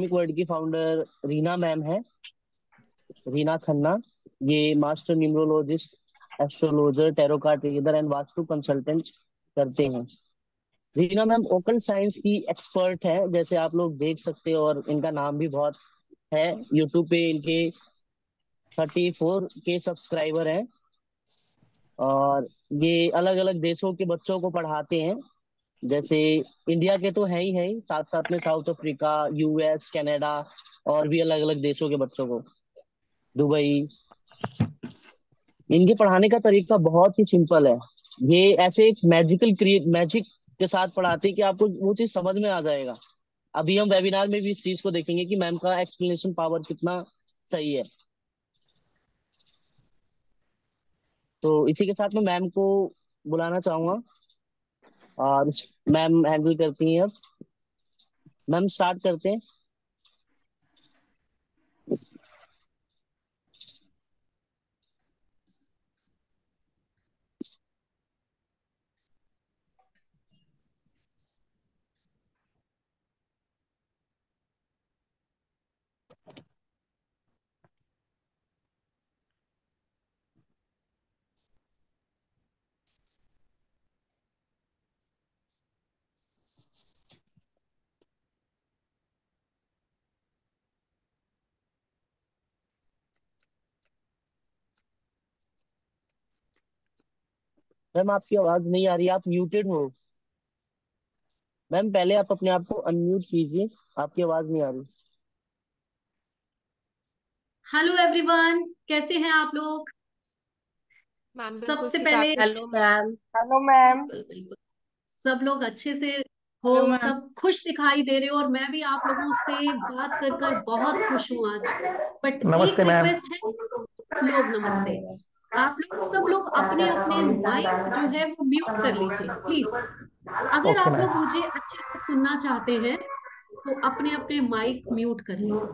कार्मिक वर्ल्ड की founder Reena ma'am है, रीना खन्ना। ये master numerologist, astrologer, tarot card reader and vastu consultant करते हैं। रीना मैम ओकल्ट साइंस की एक्सपर्ट है, जैसे आप लोग देख सकते हो, और इनका नाम भी बहुत है। यूट्यूब पे इनके 34 के सब्सक्राइबर हैं, और ये अलग अलग देशों के बच्चों को पढ़ाते हैं। जैसे इंडिया के तो है ही, साथ साथ में साउथ अफ्रीका, यूएस, कनाडा और भी अलग अलग देशों के बच्चों को, दुबई। इनके पढ़ाने का तरीका बहुत ही सिंपल है। ये ऐसे एक मैजिक के साथ पढ़ाते हैं कि आपको वो चीज समझ में आ जाएगा। अभी हम वेबिनार में भी इस चीज को देखेंगे कि मैम का एक्सप्लेनेशन पावर कितना सही है। तो इसी के साथ मैं मैम को बुलाना चाहूंगा, और मैम हैंडल करती हैं अब। मैम स्टार्ट करते हैं। मैम आपकी आवाज नहीं आ रही, आप म्यूटेड हो। मैम पहले आप अपने आप को अनम्यूट कीजिए, आपकी आवाज नहीं आ रही। हेलो एवरीवन, कैसे हैं आप लोग? मैम बिल्कुल सबसे ठीक। पहले आप हेलो मैम। Hello ma'am. बिल्कुल बिल्कुल, सब लोग अच्छे से हो, हेलो मैम। सब खुश दिखाई दे रहे हो, और मैं भी आप लोगों से बात कर कर बहुत खुश हूं आज। बट एक नमस्ते मैम। रिक्वेस्ट है, लोग नमस्ते। आप लोग सब लोग अपने अपने माइक जो है वो म्यूट कर लीजिए प्लीज। अगर ओके आप मैम। लोग मुझे अच्छे से सुनना चाहते हैं तो अपने अपने माइक म्यूट कर लीजिए।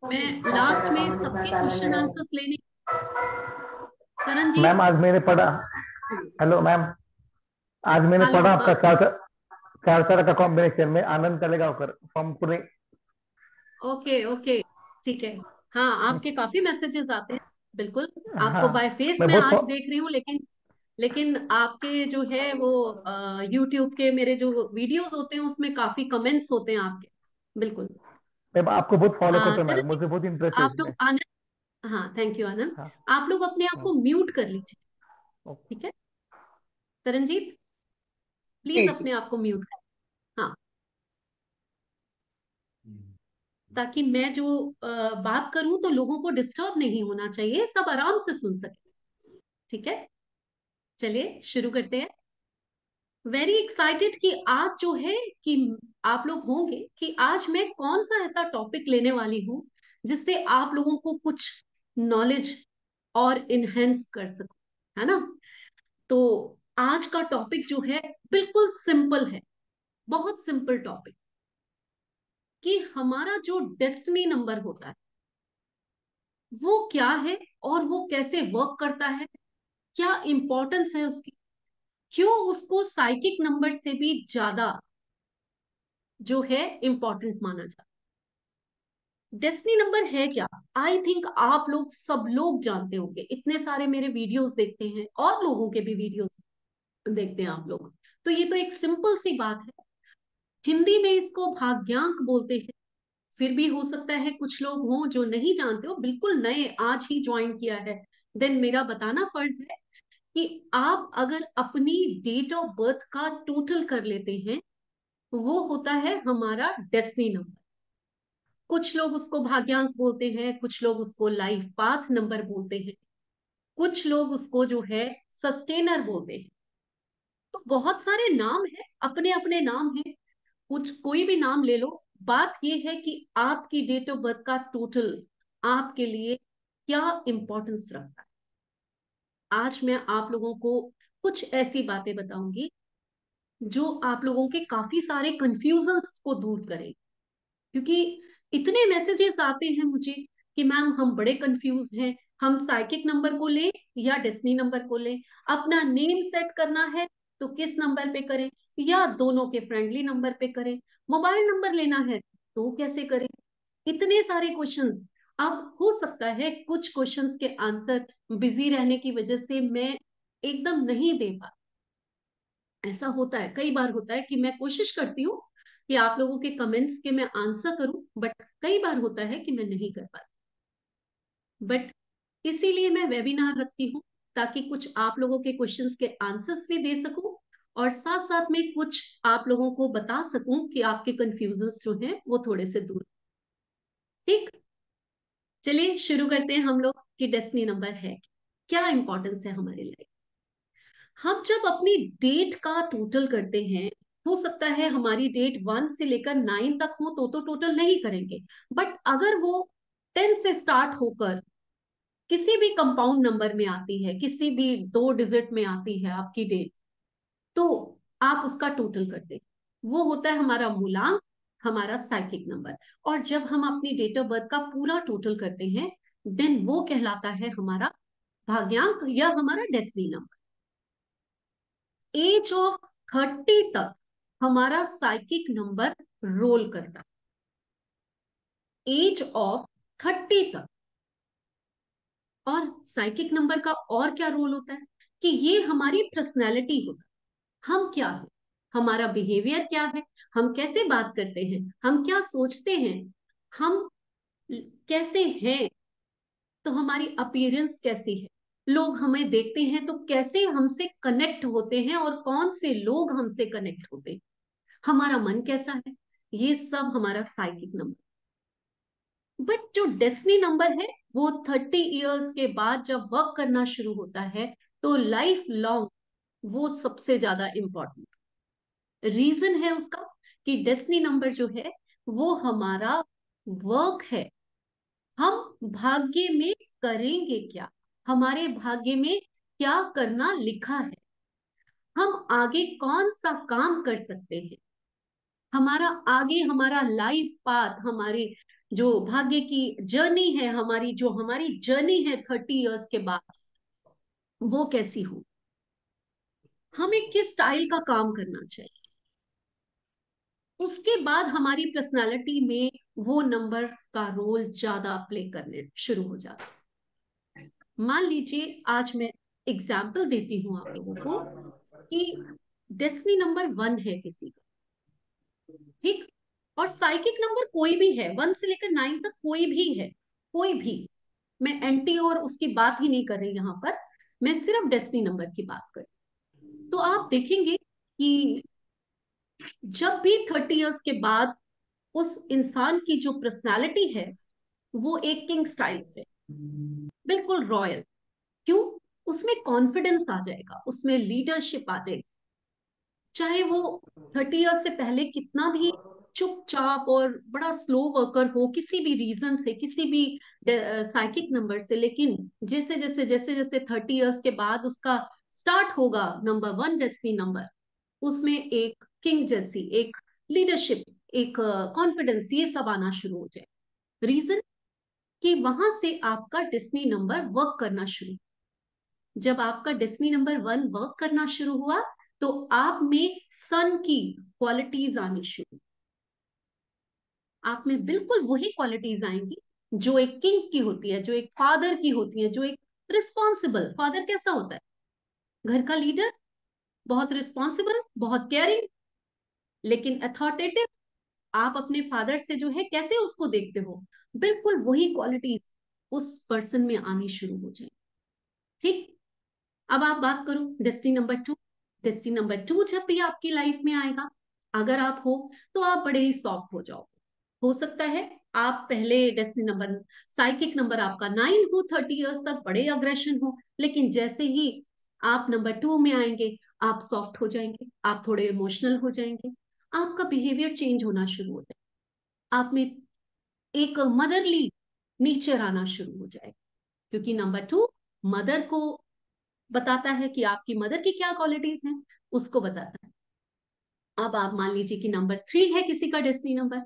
मैं लास्ट में सबके क्वेश्चन आंसर्स लेने। मैम तरनजीत। आज मैंने पढ़ा। Hello ma'am. आज मैंने हेलो, पढ़ा हाँ। आपका चार चार चार का कॉम्बिनेशन में आनंद चलेगा होकर फ्रॉम पुणे। ओके ओके, ठीक है। हाँ, आपके काफी मैसेजेस आते हैं। बिल्कुल। हाँ। आपको बाय फेस मैं मैं बहुत आज देख रही हूँ, लेकिन लेकिन आपके जो है वो यूट्यूब के मेरे जो वीडियोस होते हैं उसमें काफी कमेंट्स होते हैं आपके। बिल्कुल। मैं आपको बहुत फॉलो करता हूँ मैडम, तरनजीत, मुझे बहुत इंटरेस्ट है आप इसमें। लोग आनंद। हाँ, थैंक यू आनंद। हाँ। आप लोग अपने आप हाँ। को म्यूट कर लीजिए। ओके। ठीक है, तरनजीत, प्लीज ठीक। अपने आप को म्यूट कर। हाँ, ताकि मैं जो बात करूं तो लोगों को डिस्टर्ब नहीं होना चाहिए, सब आराम से सुन सके। ठीक है, चलिए शुरू करते हैं। वेरी एक्साइटेड कि आज जो है कि आप लोग होंगे कि आज मैं कौन सा ऐसा टॉपिक लेने वाली हूं जिससे आप लोगों को कुछ नॉलेज और इनहेंस कर सकूं, है ना? तो आज का टॉपिक जो है बिल्कुल सिंपल है, बहुत सिंपल टॉपिक, कि हमारा जो डेस्टिनी नंबर होता है वो क्या है, और वो कैसे वर्क करता है, क्या इंपॉर्टेंस है उसकी, क्यों उसको साइकिक नंबर से भी ज्यादा जो है इंपॉर्टेंट माना जाता है। डेस्टिनी नंबर है क्या? आई थिंक आप लोग सब लोग जानते होंगे, इतने सारे मेरे वीडियोस देखते हैं और लोगों के भी वीडियोस देखते हैं आप लोग। तो ये तो एक सिंपल सी बात है। हिंदी में इसको भाग्यांक बोलते हैं। फिर भी हो सकता है कुछ लोग हों जो नहीं जानते हो, बिल्कुल नए आज ही ज्वाइन किया है, देन मेरा बताना फर्ज है कि आप अगर अपनी डेट ऑफ बर्थ का टोटल कर लेते हैं, वो होता है हमारा डेस्टिनी नंबर। कुछ लोग उसको भाग्यांक बोलते हैं, कुछ लोग उसको लाइफ पाथ नंबर बोलते हैं, कुछ लोग उसको जो है सस्टेनर बोलते हैं। तो बहुत सारे नाम है, अपने अपने नाम है, कुछ कोई भी नाम ले लो। बात यह है कि आपकी डेट ऑफ बर्थ का टोटल आपके लिए क्या इंपॉर्टेंस रखता है। आज मैं आप लोगों को कुछ ऐसी बातें बताऊंगी जो आप लोगों के काफी सारे कंफ्यूजन्स को दूर करेगी। क्योंकि इतने मैसेजेस आते हैं मुझे कि मैम हम बड़े कंफ्यूज हैं, हम साइकिक नंबर को लें या डेस्टिनी नंबर को लें, अपना नेम सेट करना है तो किस नंबर पे करें, या दोनों के फ्रेंडली नंबर पे करें, मोबाइल नंबर लेना है तो कैसे करें, इतने सारे क्वेश्चंस। अब हो सकता है कुछ क्वेश्चंस के आंसर बिजी रहने की वजह से मैं एकदम नहीं दे पा, ऐसा होता है, कई बार होता है कि मैं कोशिश करती हूँ कि आप लोगों के कमेंट्स के मैं आंसर करूं, बट कई बार होता है कि मैं नहीं कर पाती। बट इसीलिए मैं वेबिनार रखती हूँ ताकि कुछ आप लोगों के क्वेश्चंस के आंसर्स भी दे सकूं और साथ साथ में कुछ आप लोगों को बता सकूं कि आपके कंफ्यूजन्स जो हैं वो थोड़े से दूर। ठीक, चलिए शुरू करते हैं हम लोग कि डेस्टिनी नंबर है क्या, इंपॉर्टेंस है हमारे लिए। हम जब अपनी डेट का टोटल करते हैं, हो सकता है हमारी डेट 1 से लेकर 9 तक हो तो टोटल नहीं करेंगे, बट अगर वो 10 से स्टार्ट होकर किसी भी कंपाउंड नंबर में आती है, किसी भी 2 डिजिट में आती है आपकी डेट, तो आप उसका टोटल करते हैं, वो होता है हमारा मूलांक, हमारा साइक्लिक नंबर। और जब हम अपनी डेट ऑफ बर्थ का पूरा टोटल करते हैं, देन वो कहलाता है हमारा भाग्यांक या हमारा डेस्टिनी नंबर। एज ऑफ 30 तक हमारा साइकिक नंबर रोल करता है, एज ऑफ 30 तक। और साइकिक नंबर का और क्या रोल होता है कि ये हमारी पर्सनैलिटी होता है, हम क्या है, हमारा बिहेवियर क्या है, हम कैसे बात करते हैं, हम क्या सोचते हैं, हम कैसे हैं, तो हमारी अपीयरेंस कैसी है, लोग हमें देखते हैं तो कैसे हमसे कनेक्ट होते हैं और कौन से लोग हमसे कनेक्ट होते हैं, हमारा मन कैसा है, ये सब हमारा साइकिक नंबर। बट जो डेस्टिनी नंबर है वो 30 इयर्स के बाद जब वर्क करना शुरू होता है तो लाइफ लॉन्ग वो सबसे ज्यादा इंपॉर्टेंट रीजन है उसका कि डेस्टिनी नंबर जो है वो हमारा वर्क है, हम भाग्य में करेंगे क्या, हमारे भाग्य में क्या करना लिखा है, हम आगे कौन सा काम कर सकते हैं, हमारा आगे हमारा लाइफ पाथ, हमारे जो भाग्य की जर्नी है, हमारी जर्नी है 30 इयर्स के बाद, वो कैसी हो, हमें किस स्टाइल का काम करना चाहिए, उसके बाद हमारी पर्सनालिटी में वो नंबर का रोल ज्यादा प्ले करने शुरू हो जाता है। मान लीजिए आज मैं एग्जाम्पल देती हूँ आप लोगों को कि डेस्टिनी नंबर 1 है किसी का, ठीक, और साइकिक नंबर कोई भी है, 1 से लेकर 9 तक कोई भी है, कोई भी, मैं एंटी और उसकी बात ही नहीं कर रही यहां पर, मैं सिर्फ डेस्टिनी नंबर की बात कर रही। तो आप देखेंगे कि जब भी 30 इयर्स के बाद उस इंसान की जो पर्सनालिटी है वो एक किंग स्टाइल पे, बिल्कुल रॉयल, क्यों, उसमें कॉन्फिडेंस आ जाएगा, उसमें लीडरशिप आ जाएगी, चाहे वो 30 इयर्स से पहले कितना भी चुपचाप और बड़ा स्लो वर्कर हो, किसी भी रीजन से, किसी भी साइकिक नंबर से, लेकिन जैसे जैसे जैसे जैसे 30 इयर्स के बाद उसका स्टार्ट होगा नंबर 1 डेस्टिनी नंबर, उसमें एक किंग जैसी एक लीडरशिप, एक कॉन्फिडेंस, ये सब आना शुरू हो जाए। रीजन कि वहां से आपका डेस्टिनी नंबर वर्क करना शुरू, जब आपका डेस्टिनी नंबर 1 वर्क करना शुरू हुआ तो आप में सन की क्वालिटीज आनी शुरू, आप में बिल्कुल वही क्वालिटीज आएंगी जो एक किंग की होती है, जो एक फादर की होती है, जो एक रिस्पॉन्सिबल फादर कैसा होता है, घर का लीडर, बहुत रिस्पॉन्सिबल, बहुत केयरिंग, लेकिन अथॉरिटेटिव, आप अपने फादर से जो है कैसे उसको देखते हो, बिल्कुल वही क्वालिटीज उस पर्सन में आनी शुरू हो जाए। ठीक, अब आप बात करो डेस्टिनी नंबर 2। डेस्टिनी नंबर 2 जब भी आपकी लाइफ में आएगा, अगर आप हो तो आप बड़े ही सॉफ्ट हो जाओ, हो सकता है आप पहले डेस्टिनी नंबर, साइकिक नंबर आपका 9 हो, 30 इयर्स तक बड़े अग्रेशन हो, लेकिन जैसे ही आप नंबर 2 में आएंगे आप सॉफ्ट हो जाएंगे, आप थोड़े इमोशनल हो जाएंगे, आपका बिहेवियर चेंज होना शुरू हो जाएगा, आप में एक मदरली नेचर आना शुरू हो जाएगा, क्योंकि नंबर 2 मदर को बताता है कि आपकी मदर की क्या क्वालिटीज हैं, उसको बताता है। अब आप मान लीजिए कि नंबर 3 है किसी का डेस्टिनी नंबर,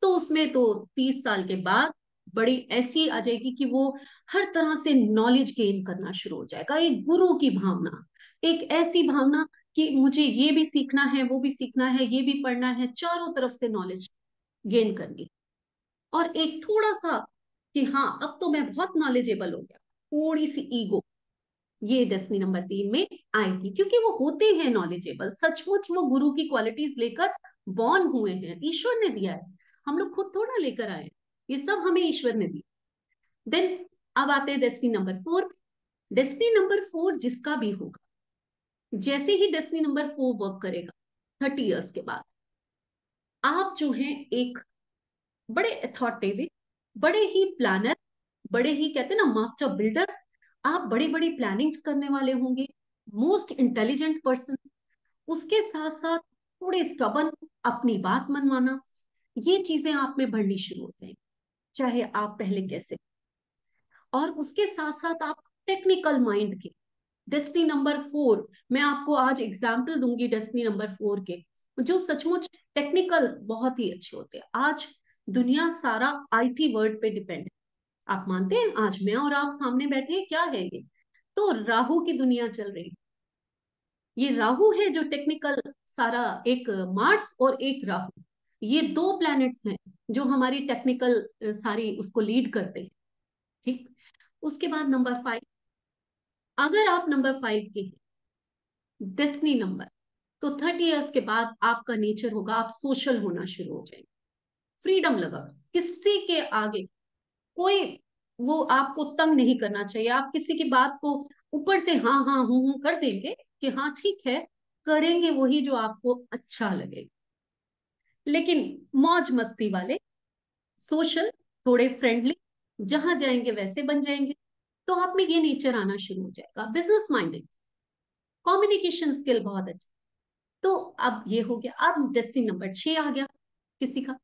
तो उसमें तो 30 साल के बाद बड़ी ऐसी आ जाएगी कि वो हर तरह से नॉलेज गेन करना शुरू हो जाएगा, एक गुरु की भावना, एक ऐसी भावना कि मुझे ये भी सीखना है, वो भी सीखना है, ये भी पढ़ना है, चारों तरफ से नॉलेज गेन करनी। और एक थोड़ा सा कि हाँ अब तो मैं बहुत नॉलेजेबल हो गया, थोड़ी सी ईगो, ये डेस्टिनी नंबर 3 में आएगी, क्योंकि वो होते हैं नॉलेजेबल, सचमुच वो गुरु की क्वालिटीज लेकर बॉर्न हुए हैं, ईश्वर ने दिया है, हम लोग खुद थोड़ा लेकर आए, ये सब हमें ईश्वर ने दिया। देन अब आते हैं डेस्टिनी नंबर 4। डेस्टिनी नंबर 4 जिसका भी होगा, जैसे ही डेस्टिनी नंबर 4 वर्क करेगा 30 इयर्स के बाद, आप जो है एक बड़े अथॉरिटेटिव, बड़े ही प्लानर, बड़े ही कहते हैं ना मास्टर बिल्डर, आप बड़ी बड़ी प्लानिंग्स करने वाले होंगे, मोस्ट इंटेलिजेंट पर्सन। उसके साथ साथ थोड़े स्टबन, अपनी बात मनवाना, ये चीजें आप में बढ़नी शुरू हो जाएंगी, चाहे आप पहले कैसे। और उसके साथ साथ आप टेक्निकल माइंड के, डेस्टिनी नंबर 4, मैं आपको आज एग्जाम्पल दूंगी डेस्टिनी नंबर 4 के, जो सचमुच टेक्निकल बहुत ही अच्छे होते हैं। आज दुनिया सारा आईटी वर्ड पे डिपेंड है, आप मानते हैं? आज मैं और आप सामने बैठे हैं, क्या है ये? तो राहु की दुनिया चल रही है, ये राहु है जो टेक्निकल सारा, एक मार्स और एक राहु, ये दो प्लैनेट्स हैं जो हमारी टेक्निकल सारी उसको लीड करते हैं। ठीक, उसके बाद नंबर 5, अगर आप नंबर 5 के डेस्टिनी नंबर, तो 30 इयर्स के बाद आपका नेचर होगा, आप सोशल होना शुरू हो जाएंगे, फ्रीडम लगा, किसी के आगे कोई वो आपको तंग नहीं करना चाहिए, आप किसी की बात को ऊपर से हाँ हाँ हूं कर देंगे कि हाँ ठीक है, करेंगे वही जो आपको अच्छा लगे, लेकिन मौज मस्ती वाले, सोशल, थोड़े फ्रेंडली, जहां जाएंगे वैसे बन जाएंगे, तो आप में ये नेचर आना शुरू हो जाएगा। बिजनेस माइंडेड, कम्युनिकेशन स्किल बहुत अच्छा। तो अब ये हो गया, अब डेस्टिनी नंबर 6 आ गया किसी का,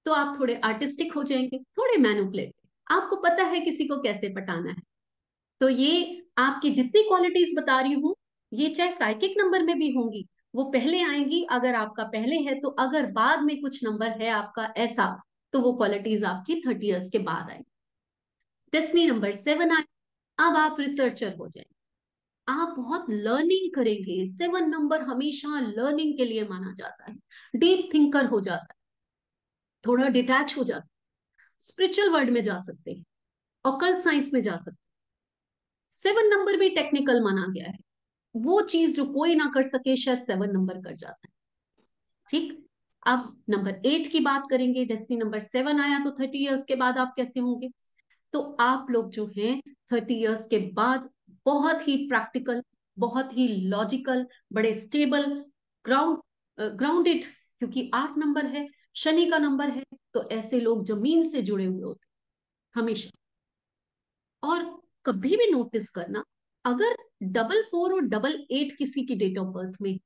तो आप थोड़े आर्टिस्टिक हो जाएंगे, थोड़े मैनिपुलेटिव, आपको पता है किसी को कैसे पटाना है। तो ये आपकी जितनी क्वालिटीज बता रही हूँ, ये चाहे साइकिक नंबर में भी होंगी, वो पहले आएंगी अगर आपका पहले है, तो अगर बाद में कुछ नंबर है आपका ऐसा, तो वो क्वालिटीज आपकी 30 इयर्स के बाद आएंगी। डेस्टिनी नंबर 7 आए, अब आप रिसर्चर हो जाएंगे, आप बहुत लर्निंग करेंगे। 7 नंबर हमेशा लर्निंग के लिए माना जाता है, डीप थिंकर हो जाता है, थोड़ा डिटैच हो जाता है, स्पिरिचुअल वर्ल्ड में जा सकते हैं, ऑकल्ट साइंस में जा सकते हैं। 7 नंबर भी टेक्निकल माना गया है, वो चीज जो कोई ना कर सके शायद 7 नंबर कर जाता है। ठीक, अब नंबर 8 की बात करेंगे, डेस्टिनी नंबर 7 आया, तो 30 इयर्स के बाद आप कैसे होंगे? तो आप लोग जो हैं 30 इयर्स के बाद बहुत ही प्रैक्टिकल, बहुत ही लॉजिकल, बड़े स्टेबल, ग्राउंडेड, क्योंकि 8 नंबर है, शनि का नंबर है, तो ऐसे लोग जमीन से जुड़े हुए होते हमेशा। और कभी भी नोटिस करना, अगर 44 और 88 किसी की डेट ऑफ बर्थ में,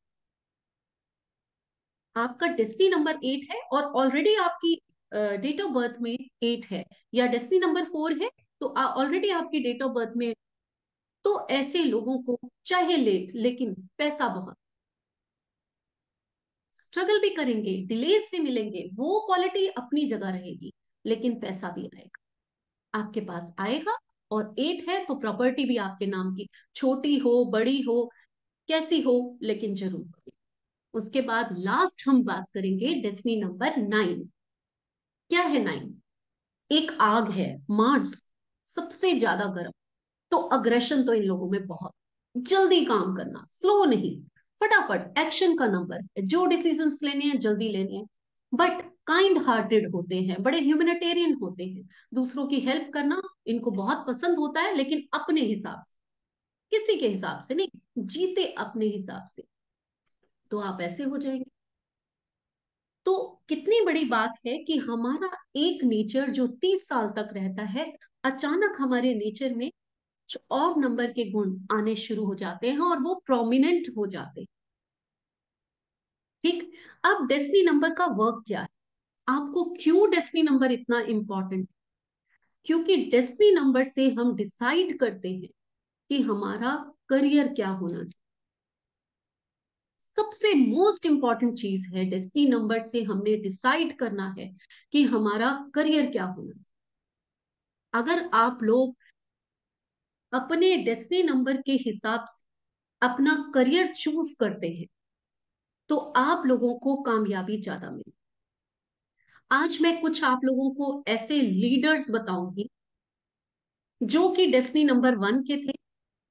आपका डेस्टिनी नंबर 8 है और ऑलरेडी आपकी डेट ऑफ बर्थ में 8 है, या डेस्टिनी नंबर 4 है तो ऑलरेडी आपकी डेट ऑफ बर्थ में, तो ऐसे लोगों को चाहे लेट लेकिन पैसा बहुत, स्ट्रगल भी करेंगे, डिलेज भी मिलेंगे, वो क्वालिटी अपनी जगह रहेगी, लेकिन पैसा भी आएगा, आपके पास आएगा। और 8 है तो प्रॉपर्टी भी आपके नाम की, छोटी हो बड़ी हो कैसी हो, लेकिन जरूर होगी। उसके बाद लास्ट हम बात करेंगे डेस्टिनी नंबर 9। क्या है 9? एक आग है, मार्स, सबसे ज्यादा गर्म, तो अग्रेशन तो इन लोगों में बहुत, जल्दी काम करना, स्लो नहीं, फटाफट एक्शन का नंबर है, जो डिसीजंस लेने हैं जल्दी लेने हैं, बट काइंड हार्टेड होते हैं, बड़े ह्यूमैनिटेरियन होते हैं, दूसरों की हेल्प करना इनको बहुत पसंद होता है, लेकिन अपने हिसाब से, किसी के हिसाब से नहीं, जीते अपने हिसाब से, तो आप ऐसे हो जाएंगे। तो कितनी बड़ी बात है कि हमारा एक नेचर जो 30 साल तक रहता है, अचानक हमारे नेचर में कुछ और नंबर के गुण आने शुरू हो जाते हैं और वो प्रोमिनेंट हो जाते हैं। ठीक, अब डेस्टिनी नंबर का वर्क क्या है? आपको क्यों डेस्टिनी नंबर इतना इंपॉर्टेंट? क्योंकि डेस्टिनी नंबर से हम डिसाइड करते हैं कि हमारा करियर क्या होना चाहिए। सबसे मोस्ट इंपॉर्टेंट चीज है, डेस्टिनी नंबर से हमने डिसाइड करना है कि हमारा करियर क्या होना चाहिए। अगर आप लोग अपने डेस्टिनी नंबर के हिसाब से अपना करियर चूज करते हैं तो आप लोगों को कामयाबी ज्यादा मिले। आज मैं कुछ आप लोगों को ऐसे लीडर्स बताऊंगी जो कि डेस्टिनी नंबर 1 के थे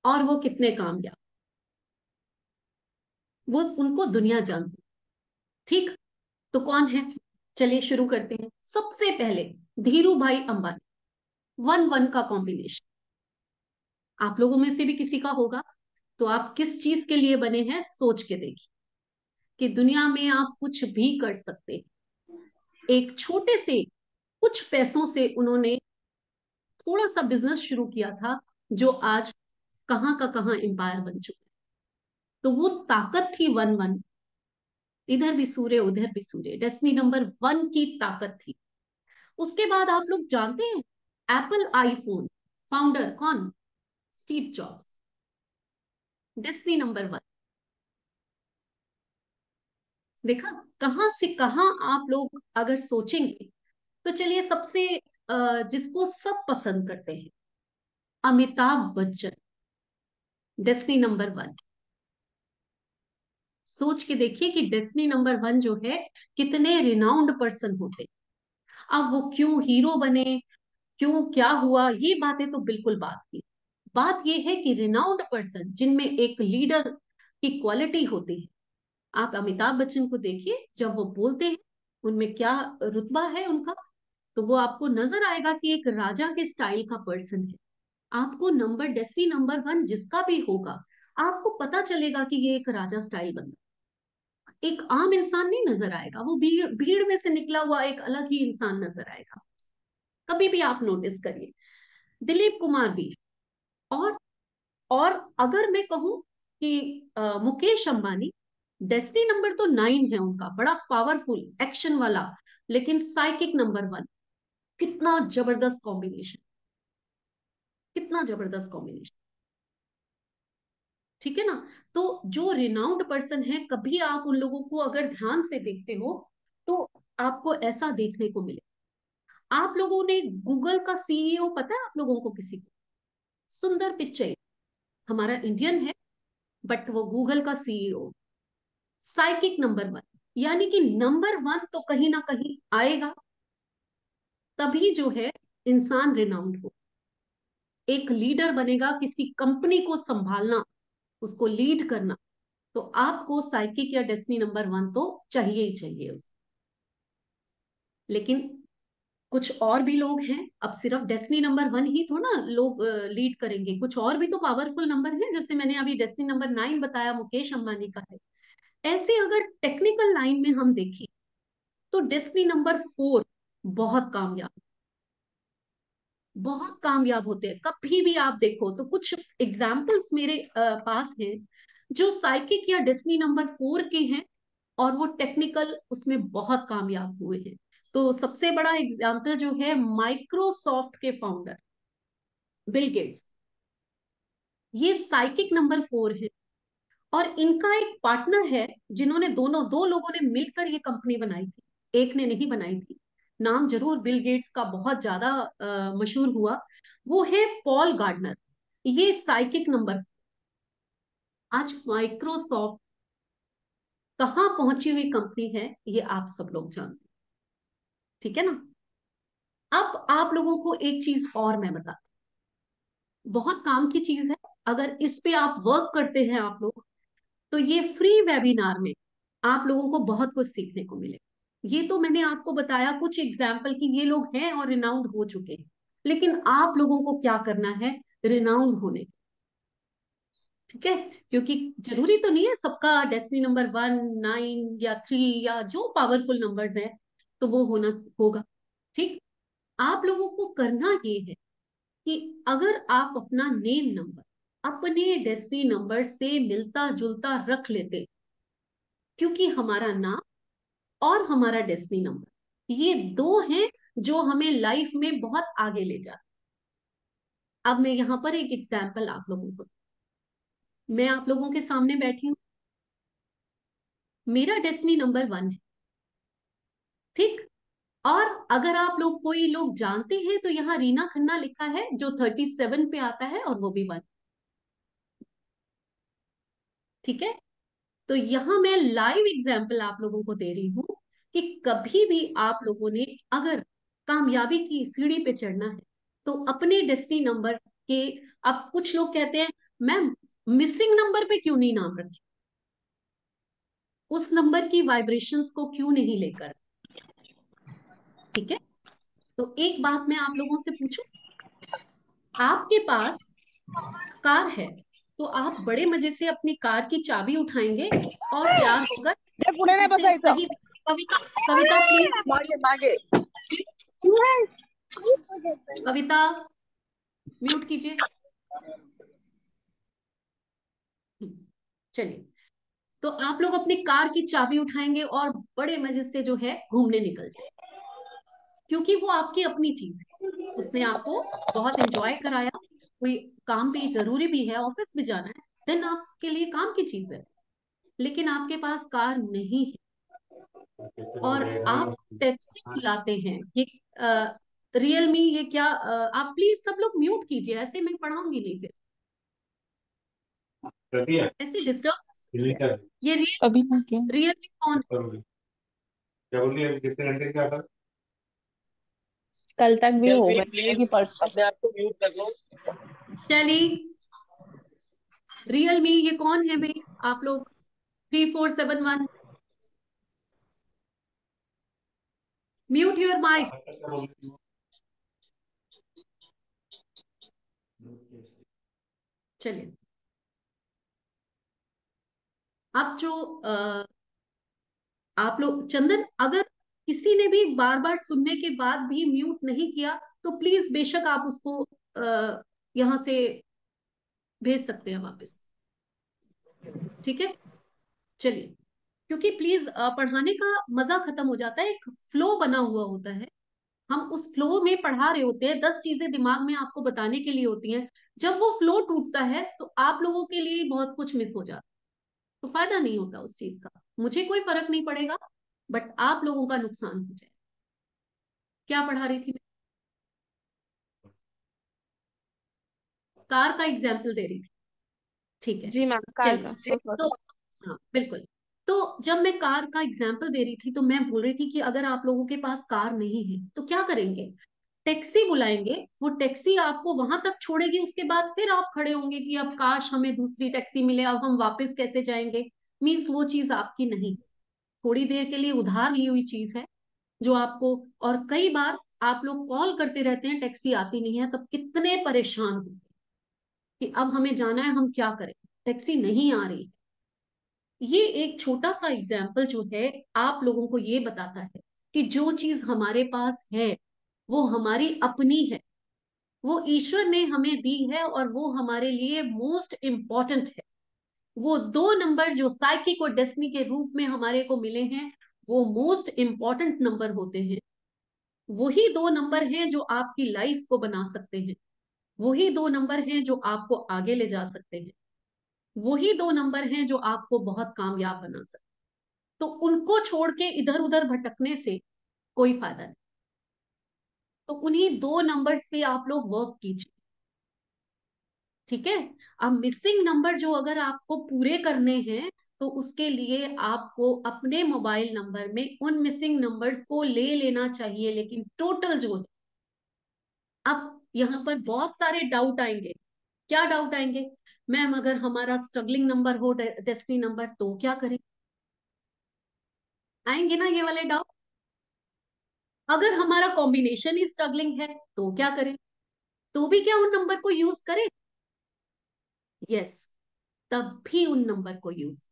और वो कितने कामयाब, वो उनको दुनिया जानती। ठीक, तो कौन है? चलिए शुरू करते हैं। सबसे पहले धीरू भाई अंबानी। 1-1 का कॉम्बिनेशन आप लोगों में से भी किसी का होगा, तो आप किस चीज के लिए बने हैं सोच के देखिए कि दुनिया में आप कुछ भी कर सकते हैं। एक छोटे से कुछ पैसों से उन्होंने थोड़ा सा बिजनेस शुरू किया था जो आज कहां का कहां एम्पायर बन चुका है। तो वो ताकत थी 1-1, इधर भी सूर्य उधर भी सूर्य, डेस्टिनी नंबर 1 की ताकत थी। उसके बाद आप लोग जानते हैं एप्पल आईफोन फाउंडर कौन? Steve jobs, destiny number 1। देखा कहां से कहां आप लोग अगर सोचेंगे। तो चलिए सबसे जिसको सब पसंद करते हैं, अमिताभ बच्चन, डेस्टिनी नंबर 1। सोच के देखिए कि डेस्टिनी नंबर 1 जो है कितने रिनाउंड पर्सन होते। अब वो क्यों हीरो बने, क्यों क्या हुआ, ये बातें तो बिल्कुल बात की। बात ये है कि रिनाउंड पर्सन जिनमें एक लीडर की क्वालिटी होती है। आप अमिताभ बच्चन को देखिए, जब वो बोलते हैं उनमें क्या रुतबा है उनका, तो वो आपको नजर आएगा कि एक राजा के स्टाइल का पर्सन है। आपको नंबर डेस्टिनी नंबर 1 जिसका भी होगा, आपको पता चलेगा कि ये एक राजा स्टाइल बंदा, एक आम इंसान नहीं नजर आएगा। वो भीड़ भीड़ में से निकला हुआ एक अलग ही इंसान नजर आएगा। कभी भी आप नोटिस करिए। दिलीप कुमार भी। और और अगर मैं कहूं कि मुकेश अंबानी, डेस्टिनी नंबर तो 9 है उनका, बड़ा पावरफुल एक्शन वाला, लेकिन साइकिक नंबर 1। कितना जबरदस्त कॉम्बिनेशन, कितना जबरदस्त कॉम्बिनेशन। ठीक है ना? तो जो रिनाउंड पर्सन है, कभी आप उन लोगों को अगर ध्यान से देखते हो तो आपको ऐसा देखने को मिले। आप लोगों ने गूगल का सीईओ पता है आप लोगों को किसी को? सुंदर पिच्चई, हमारा इंडियन है बट वो गूगल का सीईओ। साइकिक नंबर 1, यानी कि नंबर 1 तो कहीं ना कहीं आएगा, तभी जो है इंसान रिनाउंड हो, एक लीडर बनेगा, किसी कंपनी को संभालना, उसको लीड करना, तो आपको साइकिक या डेस्टिनी नंबर 1 तो चाहिए ही चाहिए उसे। लेकिन कुछ और भी लोग हैं, अब सिर्फ डेस्टिनी नंबर 1 ही थोड़ा लोग लीड करेंगे, कुछ और भी तो पावरफुल नंबर हैं। जैसे मैंने अभी डेस्टिनी नंबर 9 बताया, मुकेश अंबानी का है। ऐसे अगर टेक्निकल लाइन में हम देखें तो डेस्टिनी नंबर 4 बहुत कामयाब, बहुत कामयाब होते हैं। कभी भी आप देखो तो कुछ एग्जाम्पल्स मेरे पास हैं जो साइकिक या डेस्टिनी नंबर 4 के हैं और वो टेक्निकल उसमें बहुत कामयाब हुए हैं। तो सबसे बड़ा एग्जाम्पल जो है माइक्रोसॉफ्ट के फाउंडर बिल गेट्स, ये साइकिक नंबर 4 है। और इनका एक पार्टनर है जिन्होंने दो लोगों ने मिलकर ये कंपनी बनाई थी, एक ने नहीं बनाई थी। नाम जरूर बिल गेट्स का बहुत ज्यादा मशहूर हुआ, वो है पॉल गार्डनर। ये साइकिक नंबर। आज माइक्रोसॉफ्ट कहां पहुंची हुई कंपनी है, ये आप सब लोग जानते हैं। ठीक है ना? अब आप लोगों को एक चीज और मैं बता, बहुत काम की चीज है। अगर इस पे आप वर्क करते हैं आप लोग, तो ये फ्री वेबिनार में आप लोगों को बहुत कुछ सीखने को मिले। ये तो मैंने आपको बताया कुछ एग्जाम्पल कि ये लोग हैं और रिनाउंड हो चुके हैं, लेकिन आप लोगों को क्या करना है रिनाउंड होने। ठीक है? क्योंकि जरूरी तो नहीं है सबका डेस्टिनी नंबर 1, 9 या 3 या जो पावरफुल नंबर्स हैं तो वो होना होगा। ठीक, आप लोगों को करना ये है कि अगर आप अपना नेम नंबर अपने डेस्टिनी नंबर से मिलता जुलता रख लेते, क्योंकि हमारा नाम और हमारा डेस्टिनी नंबर ये दो हैं जो हमें लाइफ में बहुत आगे ले जाते। अब मैं यहां पर एक एग्जाम्पल आप लोगों को, मैं आप लोगों के सामने बैठी हूं, मेरा डेस्टिनी नंबर 1 है। ठीक, और अगर आप लोग कोई लोग जानते हैं तो यहाँ रीना खन्ना लिखा है जो 37 पे आता है और वो भी 1। ठीक है, तो यहां मैं लाइव एग्जाम्पल आप लोगों को दे रही हूं कि कभी भी आप लोगों ने अगर कामयाबी की सीढ़ी पे चढ़ना है तो अपने डेस्टिनी नंबर के, अब कुछ लोग कहते हैं मैम मिसिंग नंबर पे क्यों नहीं नाम रखे, उस नंबर की वाइब्रेशंस को क्यों नहीं लेकर। ठीक है, तो एक बात मैं आप लोगों से पूछूं, आपके पास कार है तो आप बड़े मजे से अपनी कार की चाबी उठाएंगे और तैयार होकर पुढे नाही से बसायचं कहीं, कविता, कविता प्लीज, मागे मागे कविता म्यूट कीजिए। चलिए, तो आप लोग अपनी कार की चाबी उठाएंगे और बड़े मजे से जो है घूमने निकल जाए, क्योंकि वो आपकी अपनी चीज है, उसने आपको बहुत एंजॉय कराया, कोई काम भी जरूरी भी है, ऑफिस भी जाना है, देन आपके लिए काम की चीज है, लेकिन आपके पास कार नहीं है और आप टैक्सी बुलाते हैं। ये रियलमी, ये क्या आप प्लीज सब लोग म्यूट कीजिए, ऐसे मैं पढ़ाऊंगी नहीं फिर, ऐसे डिस्टर्ब। ये अभी ना क्या रियलमी कौन है? क्या बोल रही है, कितने घंटे क्या था? कल तक भी क्या हो भी गए कि परसों। अपने आप को म्यूट कर लो। शैली, रियलमी ये कौन है भाई आप लोग? 3471, म्यूट योर माइक। क्या बोल रही थी? चलिए, अब जो आप लोग, चंदन अगर किसी ने भी बार बार सुनने के बाद भी म्यूट नहीं किया तो प्लीज बेशक आप उसको यहां से भेज सकते हैं वापस। ठीक है, चलिए, क्योंकि प्लीज पढ़ाने का मजा खत्म हो जाता है, एक फ्लो बना हुआ होता है, हम उस फ्लो में पढ़ा रहे होते हैं, 10 चीजें दिमाग में आपको बताने के लिए होती हैं, जब वो फ्लो टूटता है तो आप लोगों के लिए बहुत कुछ मिस हो जाता है, तो फायदा नहीं होता उस चीज का। मुझे कोई फर्क नहीं पड़ेगा, बट आप लोगों का नुकसान हो जाए। क्या पढ़ा रही थी मैं? कार का एग्जाम्पल दे रही थी, ठीक है, जी मैम, कार का चलिए तो, हाँ बिल्कुल, तो जब मैं कार का एग्जाम्पल दे रही थी तो मैं बोल रही थी कि अगर आप लोगों के पास कार नहीं है तो क्या करेंगे, टैक्सी बुलाएंगे, वो टैक्सी आपको वहां तक छोड़ेगी, उसके बाद फिर आप खड़े होंगे कि अब काश हमें दूसरी टैक्सी मिले, अब हम वापस कैसे जाएंगे। मीन्स वो चीज आपकी नहीं, थोड़ी देर के लिए उधार ली हुई चीज है जो आपको, और कई बार आप लोग कॉल करते रहते हैं, टैक्सी आती नहीं है, तब कितने परेशान होते हैं कि अब हमें जाना है, हम क्या करें, टैक्सी नहीं आ रही। ये एक छोटा सा एग्जाम्पल जो है आप लोगों को ये बताता है कि जो चीज हमारे पास है वो हमारी अपनी है, वो ईश्वर ने हमें दी है और वो हमारे लिए मोस्ट इम्पॉर्टेंट है। वो 2 नंबर जो साइकिक और डेस्टिनी के रूप में हमारे को मिले हैं, वो मोस्ट इम्पॉर्टेंट नंबर होते हैं। वही 2 नंबर हैं जो आपकी लाइफ को बना सकते हैं, वही 2 नंबर हैं जो आपको आगे ले जा सकते हैं, वही 2 नंबर हैं जो आपको बहुत कामयाब बना सकते हैं। तो उनको छोड़ के इधर उधर भटकने से कोई फायदा नहीं, तो उन्हीं 2 नंबर्स पे आप लोग वर्क कीजिए। ठीक है, अब मिसिंग नंबर जो अगर आपको पूरे करने हैं तो उसके लिए आपको अपने मोबाइल नंबर में उन मिसिंग नंबर्स को ले लेना चाहिए, लेकिन टोटल जो है, अब यहाँ पर बहुत सारे डाउट आएंगे। क्या डाउट आएंगे? मैम अगर हमारा स्ट्रगलिंग नंबर हो, डेस्टिनी नंबर, तो क्या करें? आएंगे ना ये वाले डाउट। अगर हमारा कॉम्बिनेशन ही स्ट्रगलिंग है तो क्या करें? तो भी क्या उन नंबर को यूज करें? यस, तब भी उन नंबर को यूज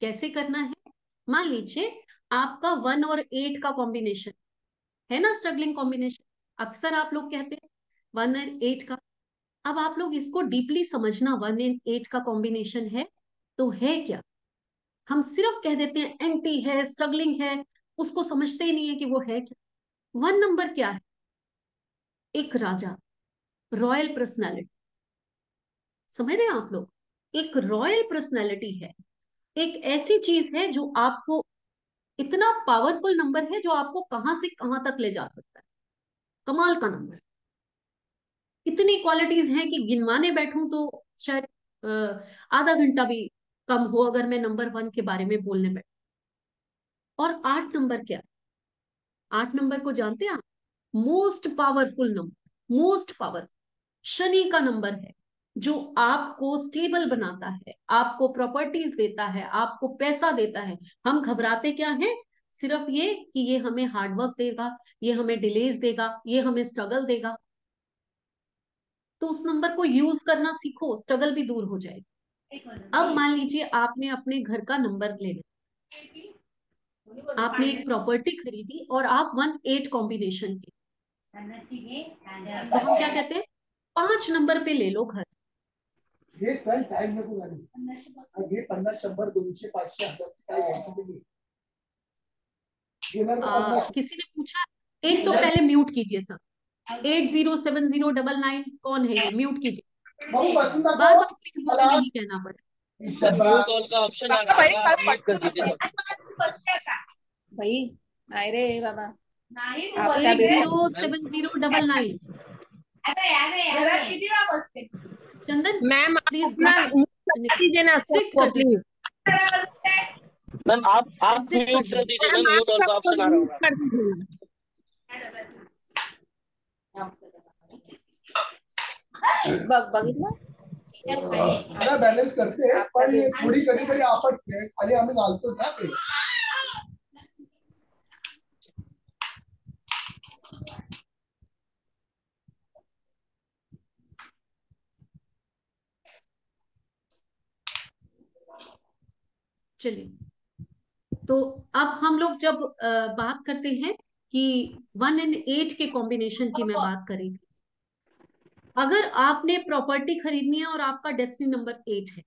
कैसे करना है? मान लीजिए आपका 1 और 8 का कॉम्बिनेशन है ना, स्ट्रगलिंग कॉम्बिनेशन, अक्सर आप लोग कहते हैं 1 और 8 का। अब आप लोग इसको डीपली समझना, 1 और 8 का कॉम्बिनेशन है तो है क्या। हम सिर्फ कह देते हैं एंटी है, स्ट्रगलिंग है, उसको समझते ही नहीं है कि वो है क्या। 1 नंबर क्या है? एक राजा, रॉयल पर्सनैलिटी, समझ रहे हैं आप लोग, एक रॉयल पर्सनैलिटी है, एक ऐसी चीज है जो आपको, इतना पावरफुल नंबर है जो आपको कहां से कहां तक ले जा सकता है, कमाल का नंबर। इतनी क्वालिटीज हैं कि गिनवाने बैठूं तो शायद आधा घंटा भी कम हो अगर मैं नंबर 1 के बारे में बोलने बैठ। और 8 नंबर क्या? 8 नंबर को जानते हैं आप? Most powerful number, most powerful Shani का नंबर है, जो आपको स्टेबल बनाता है, आपको प्रॉपर्टीज देता है, आपको पैसा देता है। हम घबराते क्या हैं? सिर्फ ये कि ये हमें हार्डवर्क देगा, ये हमें डिलेज देगा, ये हमें स्ट्रगल देगा। तो उस नंबर को यूज करना सीखो, स्ट्रगल भी दूर हो जाएगा। अब मान लीजिए आपने अपने घर का नंबर ले लिया, आपने एक प्रॉपर्टी खरीदी और आप 1-8 कॉम्बिनेशन की, तो हम क्या कहते हैं, 5 नंबर पे ले लो घर। हे चल टाइम नको घालू. घे 50, 100, 200, 500, 1000 काय घ्यायचं तुम्ही. घेणार का 50? किसी ने पूछा? एक तो पहले म्यूट कीजिए सब। 807099 कौन है ये? म्यूट कीजिए। भाऊ बसून बार दाखव. बार प्लीज मुझे नहीं कहना पड़े। म्यूट ऑल का ऑप्शन आ रहा है, म्यूट कर दीजिए सब। भाई नाही रे बाबा. नाही तू आप बस. क्या बेटा? 807099 घरात किती वेळा बसते? चंदन मैम आप प्लीज अपना म्यूट कर दीजिए ना सिट सबको कर प्लीज। मैम आप Exit म्यूट कर कर दीजिए, मैम मैम आप म्यूट ऑल का सबको ऑप्शन आ रहा म्यूट होगा। कर दीजिए। बघितलं. मला बॅलन्स करते पण थोडी कधीतरी आपटते आणि आम्ही घालतो ना ते. चलिए, तो अब हम लोग जब बात करते हैं कि 1 and 8 के कॉम्बिनेशन की मैं बात करी थी। अगर आपने प्रॉपर्टी खरीदनी है और आपका डेस्टिनी नंबर 8 है,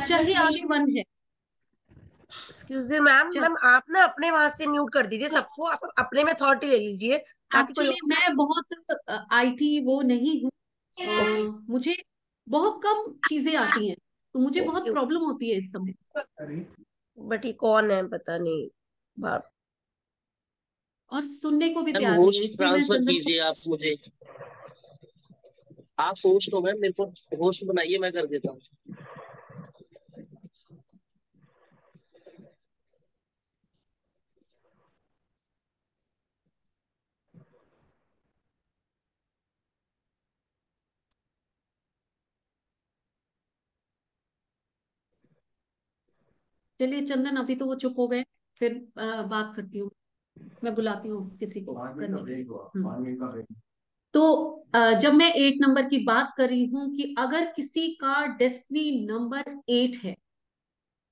चाहे आगे 1 है, एक्सक्यूज मी मैम, मैम आप ना अपने वहां से म्यूट कर दीजिए सबको, आप अपने में अथॉरिटी ले लीजिए ताकि कोई एक्चुअली मैं बहुत आईटी वो नहीं हूँ, मुझे बहुत कम चीजें आती हैं, तो मुझे बहुत प्रॉब्लम होती है इस समय। बट ये कौन है पता नहीं बाप। और सुनने को भी मैम तैयार नहीं है, होस्ट इसलिए मैं ट्रांसफर चंदन को कीजिए आप मुझे। आप होस्ट हो मैम, मेरे को होस्ट बनाइए, मैं कर देता हूँ। चलिए चंदन, अभी तो वो चुप हो गए, फिर बात करती हूँ, मैं बुलाती हूँ किसी को करने के लिए। तो जब मैं 8 नंबर की बात कर रही हूँ कि अगर किसी का डेस्टिनी नंबर 8 है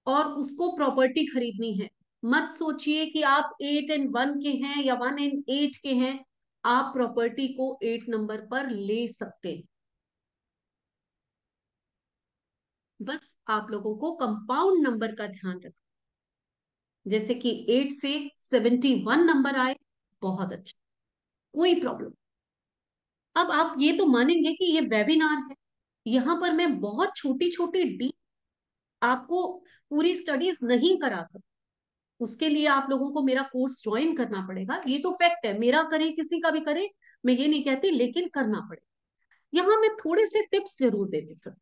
और उसको प्रॉपर्टी खरीदनी है, मत सोचिए कि आप 8 and 1 के हैं या 1 and 8 के हैं, आप प्रॉपर्टी को 8 नंबर पर ले सकते हैं। बस आप लोगों को कंपाउंड नंबर का ध्यान रखना, जैसे कि 8 से 71 नंबर आए, बहुत अच्छा, कोई प्रॉब्लम। अब आप ये तो मानेंगे कि ये वेबिनार है, यहां पर मैं बहुत छोटी छोटी डीप आपको पूरी स्टडीज नहीं करा सकती, उसके लिए आप लोगों को मेरा कोर्स ज्वाइन करना पड़ेगा। ये तो फैक्ट है, मेरा करें किसी का भी करें, मैं ये नहीं कहती, लेकिन करना पड़ेगा। यहाँ मैं थोड़े से टिप्स जरूर देती सर,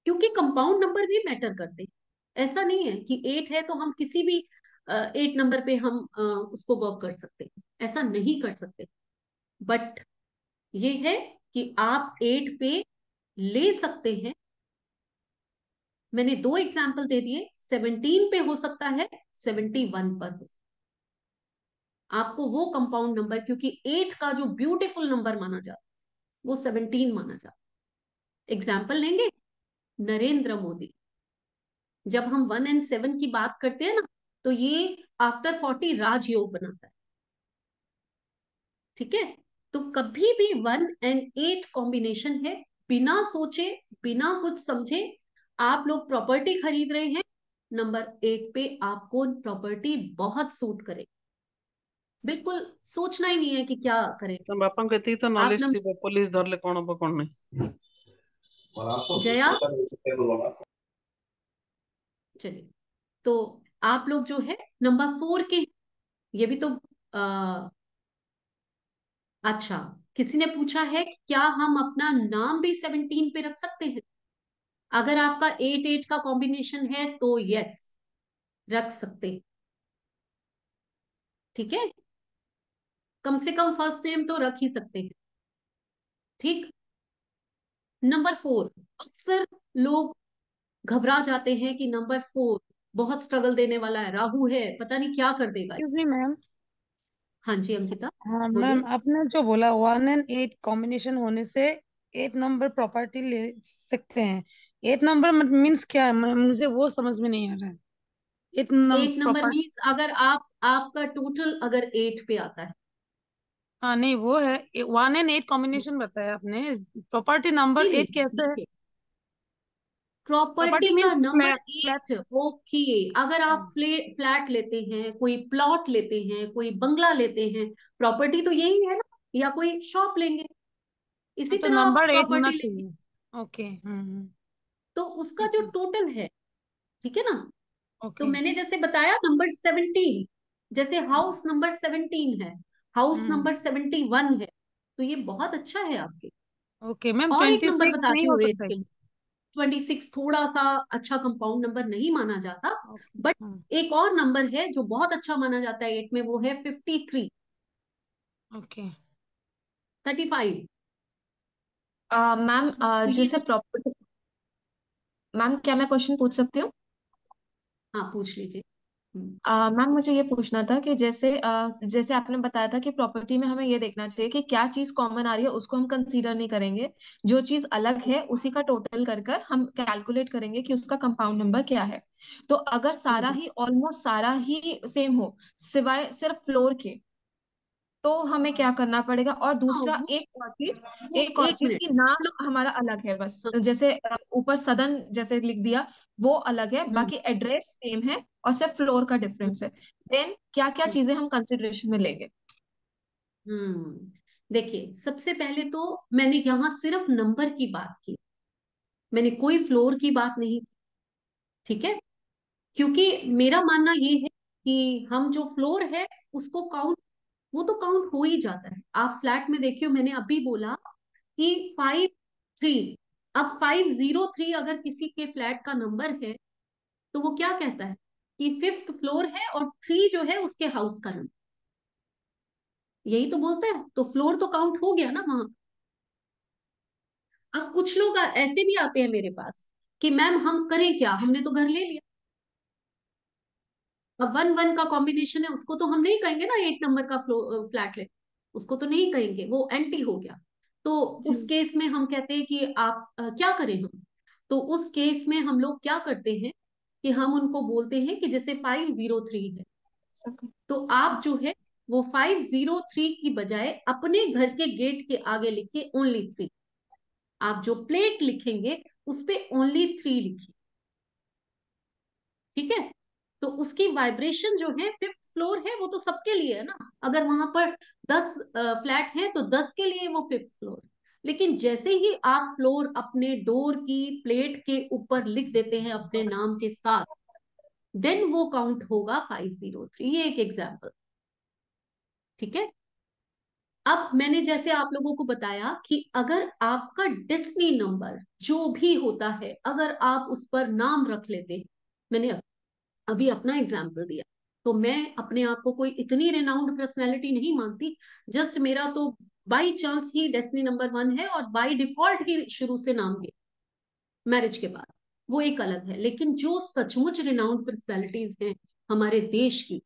क्योंकि कंपाउंड नंबर भी मैटर करते हैं। ऐसा नहीं है कि 8 है तो हम किसी भी 8 नंबर पे हम उसको वर्क कर सकते हैं, ऐसा नहीं कर सकते। बट ये है कि आप 8 पे ले सकते हैं। मैंने 2 एग्जाम्पल दे दिए, 17 पे हो सकता है, 71 पर हो, आपको वो कंपाउंड नंबर, क्योंकि 8 का जो ब्यूटीफुल नंबर माना जाता है वो 17 माना जाता है। एग्जाम्पल लेंगे, नरेंद्र मोदी, जब हम 1 and 7 की बात करते हैं ना, तो ये आफ्टर 40 राजयोग बनाता है, ठीक है। तो कभी भी 1 and 8 कॉम्बिनेशन है, बिना सोचे बिना कुछ समझे आप लोग प्रॉपर्टी खरीद रहे हैं, नंबर 8 पे आपको प्रॉपर्टी बहुत सूट करे, बिल्कुल सोचना ही नहीं है कि क्या करें। बापा को एतिक तो आप नॉलेज थी, पुलिस धरले कौन हम कौन नहीं। जया, चलिए, तो आप लोग जो है नंबर 4 के, ये भी तो अच्छा, किसी ने पूछा है कि क्या हम अपना नाम भी 17 पे रख सकते हैं? अगर आपका 8-8 का कॉम्बिनेशन है तो यस रख सकते हैं, ठीक है, कम से कम फर्स्ट नेम तो रख ही सकते हैं, ठीक। नंबर 4, अक्सर लोग घबरा जाते हैं कि नंबर 4 बहुत स्ट्रगल देने वाला है, राहु है, पता नहीं क्या कर देगा। Excuse me ma'am. हाँ जी अंकिता हाँ बोलिए। मैम, आपने जो बोला 1 and 8 कॉम्बिनेशन होने से 8 नंबर प्रॉपर्टी ले सकते हैं, 8 नंबर मीन्स क्या है मैम? मुझे वो समझ में नहीं आ रहा है। 8 8 नंबर प्रॉपर्टी। मीन्स अगर आपका टोटल अगर 8 पे आता है। हाँ नहीं, वो है 1 and 8 कॉम्बिनेशन बताया आपने, प्रॉपर्टी नंबर नहीं 8 कैसे है? नहीं, प्रॉपर्टी प्रॉपर्टी का means number flat flat. 8। Okay, अगर आप फ्लैट लेते हैं, कोई प्लॉट लेते हैं, कोई बंगला लेते हैं, प्रॉपर्टी तो यही है ना, या कोई शॉप लेंगे, इसी तो तरह आप नंबर 8 होना प्रॉपर्टी लेंगे चाहिए। ओके। तो उसका जो टोटल है, ठीक है ना। तो ओके। मैंने जैसे बताया नंबर 17, जैसे हाउस नंबर 17 है, हाउस नंबर 71 है, तो ये बहुत अच्छा है आपके। ओके मैम, और एक नंबर 26 बताती नहीं हो हूँ एट सकता है? के लिए। 26 थोड़ा सा अच्छा कंपाउंड नंबर नहीं माना जाता, ओके। बट एक और नंबर है जो बहुत अच्छा माना जाता है एट में, वो है 53, ओके। 35। मैम तो ये जैसे जो, प्रॉपर्टी, मैम क्या मैं क्वेश्चन पूछ सकती हूँ? हाँ पूछ लीजिए। हम्म, मैम मुझे ये पूछना था कि जैसे आपने बताया था कि प्रॉपर्टी में हमें ये देखना चाहिए कि क्या चीज कॉमन आ रही है उसको हम कंसीडर नहीं करेंगे, जो चीज अलग है उसी का टोटल कर कर हम कैलकुलेट करेंगे कि उसका कंपाउंड नंबर क्या है। तो अगर सारा हम्म, ही ऑलमोस्ट सारा ही सेम हो सिवाय सिर्फ फ्लोर के, तो हमें क्या करना पड़ेगा? और हाँ दूसरा वो एक और एक चीज मिनट। की नाम हमारा अलग है, बस जैसे ऊपर सदन जैसे लिख दिया वो अलग है, हम्म, बाकी एड्रेस सेम है और सिर्फ फ्लोर का डिफरेंस है। देन क्या क्या हम्म, चीजें हम कंसिडरेशन में लेंगे? देखिए सबसे पहले तो मैंने यहाँ सिर्फ नंबर की बात की, मैंने कोई फ्लोर की बात नहीं की, ठीक है। क्योंकि मेरा मानना ये है कि हम जो फ्लोर है उसको काउंट, वो तो काउंट हो ही जाता है। आप फ्लैट में देखियो, मैंने अभी बोला कि 53, अब 503 अगर किसी के फ्लैट का नंबर है तो वो क्या कहता है कि 5th फ्लोर है, और 3 जो है उसके हाउस का नंबर, यही तो बोलता है, तो फ्लोर तो काउंट हो गया ना वहां। अब कुछ लोग ऐसे भी आते हैं मेरे पास कि मैम हम करें क्या, हमने तो घर ले लिया। अब 1-1 का कॉम्बिनेशन है, उसको तो हम नहीं कहेंगे ना 8 नंबर का फ्लैट ले, उसको तो नहीं कहेंगे, वो एंटी हो गया। तो जी। उस केस में हम कहते हैं कि आप क्या करें हम, तो उस केस में हम लोग क्या करते हैं कि हम उनको बोलते हैं कि जैसे 503 है, तो आप जो है वो 503 की बजाय अपने घर के गेट के आगे लिखिए ओनली 3। आप जो प्लेट लिखेंगे उस पे ओनली 3 लिखिए, ठीक है। तो उसकी वाइब्रेशन जो है 5th फ्लोर है, वो तो सबके लिए है ना, अगर वहां पर 10 फ्लैट है तो 10 के लिए वो 5th फ्लोर। लेकिन जैसे ही आप फ्लोर अपने डोर की प्लेट के ऊपर लिख देते हैं अपने नाम के साथ, देन वो काउंट होगा 503। ये एक एग्जाम्पल, ठीक है। अब मैंने जैसे आप लोगों को बताया कि अगर आपका डेस्टिनी नंबर जो भी होता है, अगर आप उस पर नाम रख लेते हैं, मैंने अभी अपना एग्जाम्पल दिया, तो मैं अपने आप को कोई इतनी रेनाउंड पर्सनैलिटी नहीं मानती, जस्ट मेरा तो by chance he destiny number 1 है, और बाई डिफॉल्ट ही शुरू से नाम है मैरिज के बाद, वो एक अलग है। लेकिन जो सचमुच रेनाउंड पर्सनैलिटीज हैं हमारे देश की,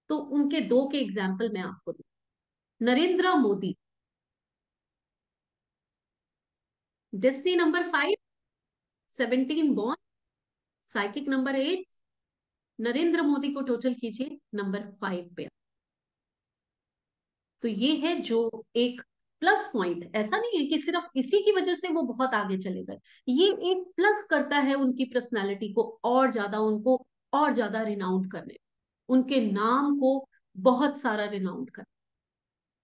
तो उनके दो के एग्जाम्पल मैं आपको दूं। Narendra Modi, destiny number 5, 17 born, psychic number 8, Narendra Modi को टोटल कीजिए नंबर 5 पे। तो ये है जो एक प्लस पॉइंट, ऐसा नहीं है कि सिर्फ इसी की वजह से वो बहुत आगे चले गए, ये एक प्लस करता है उनकी पर्सनालिटी को और ज्यादा, उनको और ज्यादा रिनाउंड करने, उनके नाम को बहुत सारा रिनाउंड कर,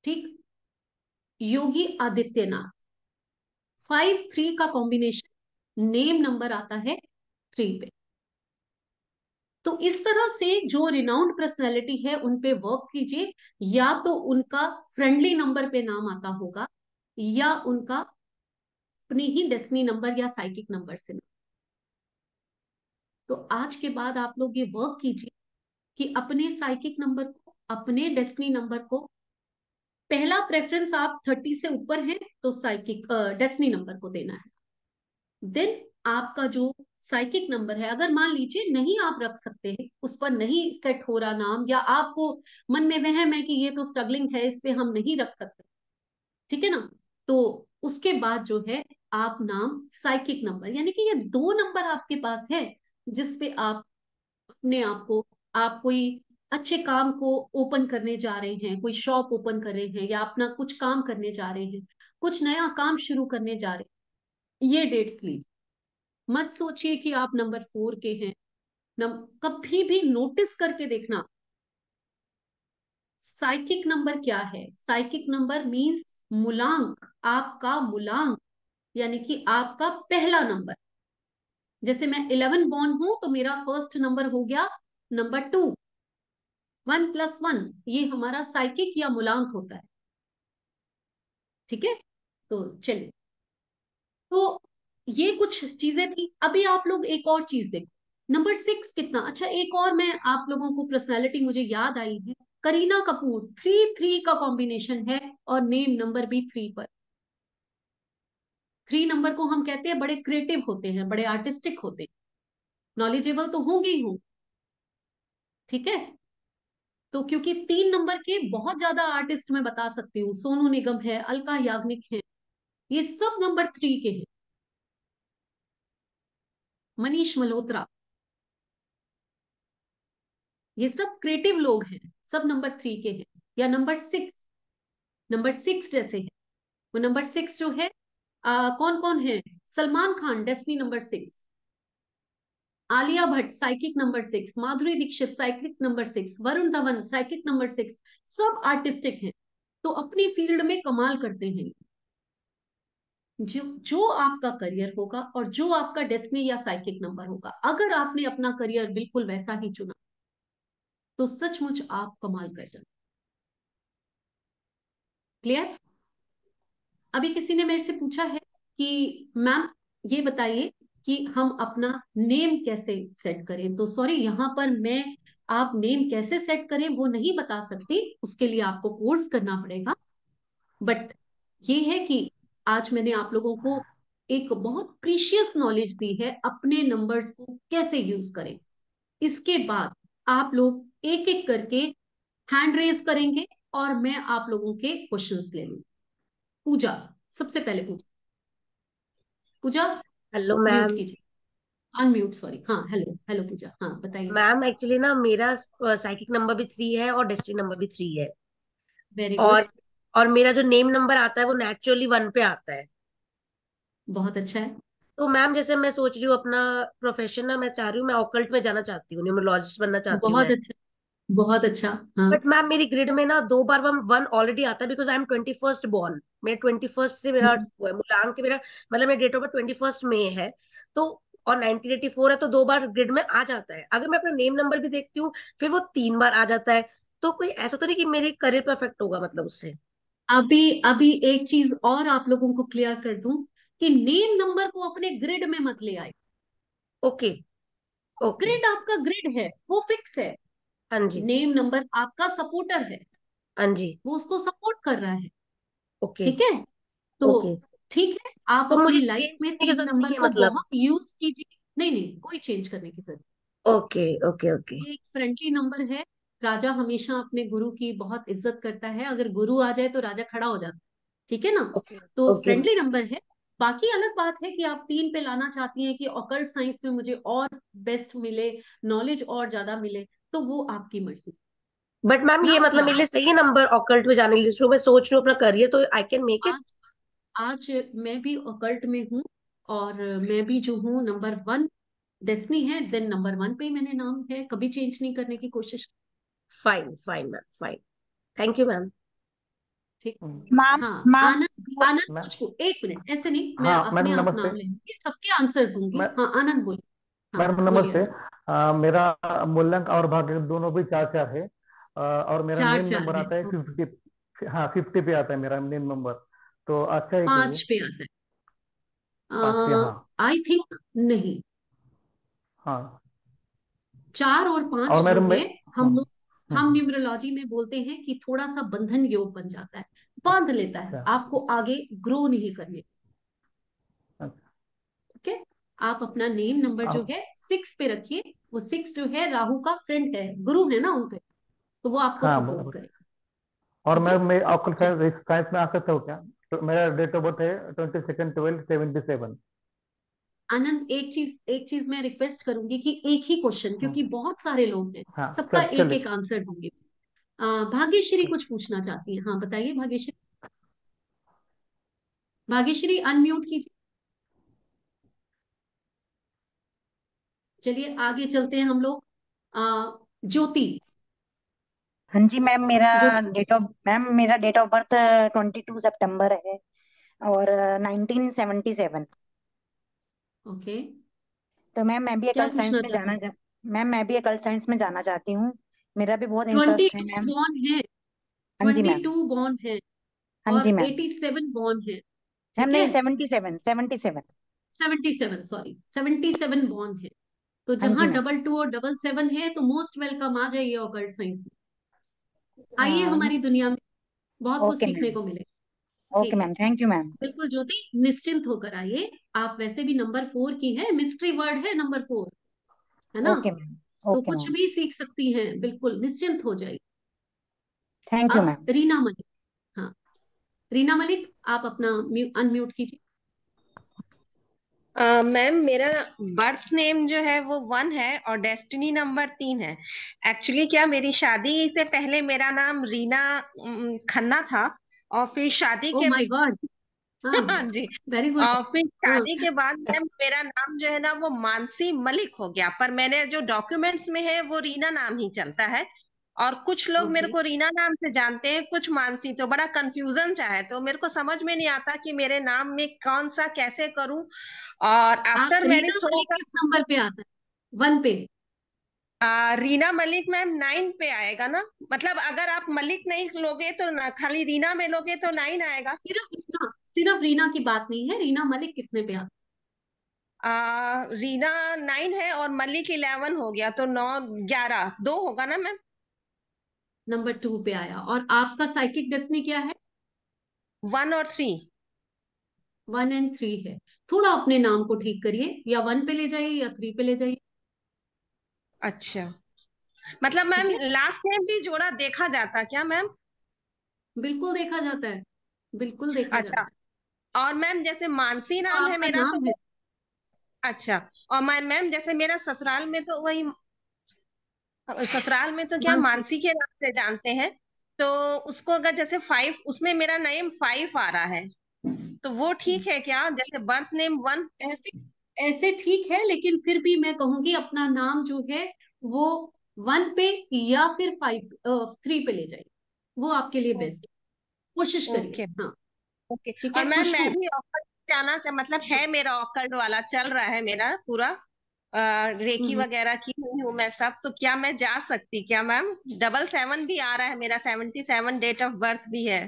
ठीक। योगी आदित्यनाथ, 5-3 का कॉम्बिनेशन, नेम नंबर आता है 3 पे। तो इस तरह से जो रिनाउंड पर्सनैलिटी है उन पे वर्क कीजिए, या तो उनका फ्रेंडली नंबर पे नाम आता होगा, या उनका अपनी ही डेस्टिनी नंबर या साइकिक नंबर से। तो आज के बाद आप लोग ये वर्क कीजिए कि अपने साइकिक नंबर को, अपने डेस्टिनी नंबर को, पहला प्रेफरेंस आप 30 से ऊपर है तो साइकिक डेस्टिनी नंबर को देना है। देन आपका जो साइकिक नंबर है, अगर मान लीजिए नहीं आप रख सकते हैं, उस पर नहीं सेट हो रहा नाम, या आपको मन में वहम है कि ये तो स्ट्रगलिंग है, इस पे हम नहीं रख सकते, ठीक है ना, तो उसके बाद जो है आप नाम साइकिक नंबर, यानी कि ये 2 नंबर आपके पास है जिसपे आप अपने आप को, आप कोई अच्छे काम को ओपन करने जा रहे हैं, कोई शॉप ओपन कर रहे हैं, या अपना कुछ काम करने जा रहे हैं, कुछ नया काम शुरू करने जा रहे हैं, ये डेट्स लीजिए। मत सोचिए कि आप नंबर 4 के हैं। कभी भी नोटिस करके देखना साइकिक नंबर क्या है। साइकिक नंबर मीन्स मूलांक, आपका मूलांक, यानी कि आपका पहला नंबर। जैसे मैं 11 बॉर्न हूं तो मेरा फर्स्ट नंबर हो गया नंबर 2। 1 + 1 ये हमारा साइकिक या मूलांक होता है, ठीक है। तो चलिए, तो ये कुछ चीजें थी। अभी आप लोग एक और चीज देखो, नंबर 6 कितना अच्छा। एक और मैं आप लोगों को पर्सनैलिटी मुझे याद आई है, करीना कपूर। 3 का कॉम्बिनेशन है और नेम नंबर भी 3 पर। 3 नंबर को हम कहते हैं बड़े क्रिएटिव होते हैं, बड़े आर्टिस्टिक होते हैं, नॉलेजेबल तो होंगे ही हों, ठीक है। तो क्योंकि 3 नंबर के बहुत ज्यादा आर्टिस्ट मैं बता सकती हूँ, सोनू निगम है, अलका याग्निक है, ये सब नंबर 3 के हैं। मनीष मल्होत्रा, ये सब क्रिएटिव लोग हैं, सब नंबर 3 के हैं। या नंबर 6, नंबर 6 जैसे है वो नंबर 6 जो है, कौन कौन है, Salman Khan destiny number 6, Alia Bhatt psychic number 6, Madhuri Dixit psychic number 6, Varun Dhawan psychic number 6, सब आर्टिस्टिक हैं, तो अपनी फील्ड में कमाल करते हैं। जो जो आपका करियर होगा और जो आपका डेस्टिनी या साइकिक नंबर होगा, अगर आपने अपना करियर बिल्कुल वैसा ही चुना तो सचमुच आप कमाल कर जाए। क्लियर? अभी किसी ने मेरे से पूछा है कि मैम ये बताइए कि हम अपना नेम कैसे सेट करें। तो सॉरी, यहाँ पर मैं आप नेम कैसे सेट करें वो नहीं बता सकती, उसके लिए आपको कोर्स करना पड़ेगा। बट ये है कि आज मैंने आप लोगों को एक बहुत प्रीशियस नॉलेज दी है अपने नंबर्स को कैसे यूज करें। इसके बाद आप लोग एक एक करके हैंड रेज करेंगे और मैं आप लोगों के क्वेश्चंस ले लूंगी। पूजा, सबसे पहले पूजा। पूजा हेलो म्यूट मैम। कीजिए, अनम्यूट, सॉरी। हाँ, हेलो हेलो पूजा, हाँ बताइए। मैम एक्चुअली ना मेरा साइकिक नंबर भी 3 है और डेस्टिनी नंबर भी 3 है। वेरी गुड, और और मेरा जो नेम नंबर आता है वो नेचुरली 1 पे आता है। बहुत अच्छा है। तो मैम जैसे मैं सोच रही हूँ अपना प्रोफेशन ना, मैं चाह रही हूँ मैं ऑकल्ट में जाना चाहती हूँ, न्यूमरोलॉजिस्ट बनना चाहती हूँ बहुत मैं। अच्छा, बहुत अच्छा। हाँ, बट मैम मेरी ग्रिड में ना 2 बार 1 ऑलरेडी आता है, because I am 21st born. मेरे 21st से मेरा हम्म, वो है, मूलांक मेरा मतलब मेरा डेट ऑफ बर्थ 21st में है। तो और 1984 है, तो 2 बार ग्रिड में आ जाता है। अगर मैं अपना नेम नंबर भी देखती हूँ फिर वो 3 बार आ जाता है। तो कोई ऐसा तो नहीं कि मेरे करियर परफेक्ट होगा मतलब उससे? अभी अभी एक चीज और आप लोगों को क्लियर कर दूं कि नेम नंबर को अपने ग्रिड में मत ले आए। ओके। ओके। ग्रिड आपका ग्रिड है, वो फिक्स है। हाँ जी। नेम नंबर आपका सपोर्टर है, हाँ जी। वो उसको सपोर्ट कर रहा है, ओके। ठीक है। तो ओके। ठीक है, आप तो मुझे अपनी लाइफ चेंज में करने की 3 जरूरत नहीं नंबर है को मतलब? बहुत यूज कीजिए। नहीं नहीं, कोई चेंज करने की जरूरत। Okay okay okay. ये एक फ्रेंडली नंबर है। राजा हमेशा अपने गुरु की बहुत इज्जत करता है, अगर गुरु आ जाए तो राजा खड़ा हो जाता है, ठीक है ना। ओके तो ओके। फ्रेंडली नंबर है। बाकी अलग बात है कि आप 3 पे लाना चाहती हैं कि ऑकल्ट साइंस में मुझे और बेस्ट मिले, नॉलेज और ज्यादा मिले, तो वो आपकी मर्जी। बट मैम ये नाउ मतलब क्या, मेरे लिए सही है नंबर ऑकल्ट में जाने के लिए, जो मैं सोच रही हूँ अपना करियर, तो आई कैन मेक इट। आज आज मैं भी ऑकल्ट में हूँ, और मैं भी जो हूँ नंबर 1 डेस्नी है, देन नंबर 1 पे ही मैंने नाम है, कभी चेंज नहीं करने की कोशिश। Fine fine ma'am, fine. Thank you ma'am. ठीक। मैम हाँ, मैम आनंद, आनंद मैं मुझको 1 मिनट, ऐसे नहीं, मैं हाँ अपने मैडम आप नमस्ते। नाम लेंगी, सबके आंसर दूंगी। मैं हाँ आनंद बोलिए, हाँ मैडम बोलिए नमस्ते। आनंद। मेरा मूल्यांक और भाग्य दोनों भी 4-4 है। और मेरा चार नेम चार नंबर है, आता है 50। हाँ 50 पे आता है मेरा नेम नंबर। तो अच्छा है कि वो 5 पे आता है। 5 पे। हाँ। आई थिंक नहीं, हाँ 4 और 5 और जो मेरे है हम न्यूमरोलॉजी में बोलते हैं कि थोड़ा सा बंधन योग बन जाता है, बांध लेता है, अच्छा आपको आगे ग्रो नहीं करने। अच्छा। ठीक है, आप अपना नेम नंबर जो अब है 6 पे रखिए। वो 6 जो है राहु का फ्रेंड है, गुरु है ना उनके, तो वो आपको हाँ सपोर्ट बराबर। करेगा। और ठीक है, मैं आपको चलिए साइंस में आ सकता हूँ क्या? तो मेरा डेट ऑफ बर्थ है 22/12/77। आनंद, एक चीज मैं रिक्वेस्ट करूंगी कि एक ही क्वेश्चन, क्योंकि बहुत सारे लोग हैं, हाँ सबका एक चलिए। एक आंसर दूंगी। भाग्यश्री कुछ पूछना चाहती है, हाँ बताइए भाग्यश्री। भाग्यश्री अनम्यूट कीजिए। चलिए आगे चलते हैं हम लोग। ज्योति। हाँ जी मैम, मेरा ज्योति, डेट ऑफ बर्थ 22 सितंबर है और 1977। ओके, तो मैम मैं भी क्या अकल्ट साइंस पूछना में चाहती है? मैम मैं भी अकल्ट साइंस में जाना चाहती हूँ। मेरा भी बहुत ट्वेंटी इंटरेस्ट है टू मैम। बॉर्न है, हाँ जी मैम। 22 बॉर्न है, हाँ जी और मैम। 87 बॉर्न है। मैम ठीक है, नहीं, 77 77। 77, सॉरी 77 बॉर्न है। तो हाँ जी जहां मैम। 22 और 77 है, तो मोस्ट वेलकम, आ जाइए ऑकल्ट साइंस में, आइए हाँ, हमारी दुनिया में, बहुत कुछ ओके सीखने मैम। को मिलेगा। ओके ठीक है, मैम, थैंक यू मैम। बिल्कुल ज्योति, निश्चिंत होकर आइए। आप वैसे भी नंबर 4 की है, मिस्ट्री वर्ड है नंबर 4, है ना, ओके मैम। तो ओके कुछ मैम, भी सीख सकती हैं, बिल्कुल निश्चिंत हो जाइए। थैंक यू अब मैम। रीना मलिक। हाँ, रीना मलिक, आप अपना अनम्यूट कीजिए। मैम मेरा बर्थ नेम जो है वो 1 है और डेस्टिनी नंबर 3 है। एक्चुअली क्या, मेरी शादी से पहले मेरा नाम रीना खन्ना था, और फिर शादी ओ के माय गॉड, हाँ, हाँ जी, वेरी गुड। और फिर हाँ, शादी के बाद मैम मेरा नाम जो है ना वो मानसी मलिक हो गया, पर मैंने जो डॉक्यूमेंट्स में है वो रीना नाम ही चलता है। और कुछ लोग मेरे ओके, को रीना नाम से जानते हैं, कुछ मानसी, तो बड़ा कंफ्यूजन सा है, तो मेरे को समझ में नहीं आता कि मेरे नाम में कौन सा कैसे करूं। और आप आफ्टर मैरिज रीना थोड़ा मलिक किस नंबर पे आता है? 1 पे? सा रीना मलिक मैम 9 पे आएगा ना, मतलब अगर आप मलिक नहीं लोगे तो ना, खाली रीना में लोगे तो 9 आएगा। सिर्फ रीना की बात नहीं है, रीना मलिक कितने पे आता रीना 9 है और मलिक 11 हो गया, तो 9 11 2 होगा ना मैम। है? नंबर 2 पे आया। और आपका साइकिक डेस्टिनी क्या है? 1 और 3। 1 एंड 3 है। थोड़ा अपने नाम को ठीक करिए, या 1 पे ले जाइए या 3 पे ले जाइए। अच्छा, मतलब ठीक मैम है, लास्ट नेम भी जोड़ा देखा जाता क्या मैम? बिल्कुल देखा जाता है, बिल्कुल देखा अच्छा, जाता है। और मैम जैसे मानसी तो नाम है आपका मेरा तो नाम है। वो, अच्छा, और मैं मैम जैसे मेरा ससुराल में तो वही, ससुराल में तो क्या मानसी, मानसी के नाम से जानते हैं, तो उसको अगर जैसे 5, उसमें मेरा नेम 5 आ रहा है, तो वो ठीक है क्या, जैसे बर्थ नेम 1? ऐसे ऐसे ठीक है, लेकिन फिर भी मैं कहूंगी अपना नाम जो है वो 1 पे या फिर 3 पे ले जाइए, वो आपके लिए बेस्ट। कोशिश करिए, ओके हाँ। ओके। ठीक और है, मैम मैं खुशबू। भी ऑकल्ट जाना चाह, मतलब है मेरा ऑकल्ट वाला चल रहा है मेरा पूरा, रेकी हम्म, वगैरह की हुई हूँ मैं सब, तो क्या मैं जा सकती क्या मैम? 77 भी आ रहा है मेरा, 77 डेट ऑफ बर्थ भी है।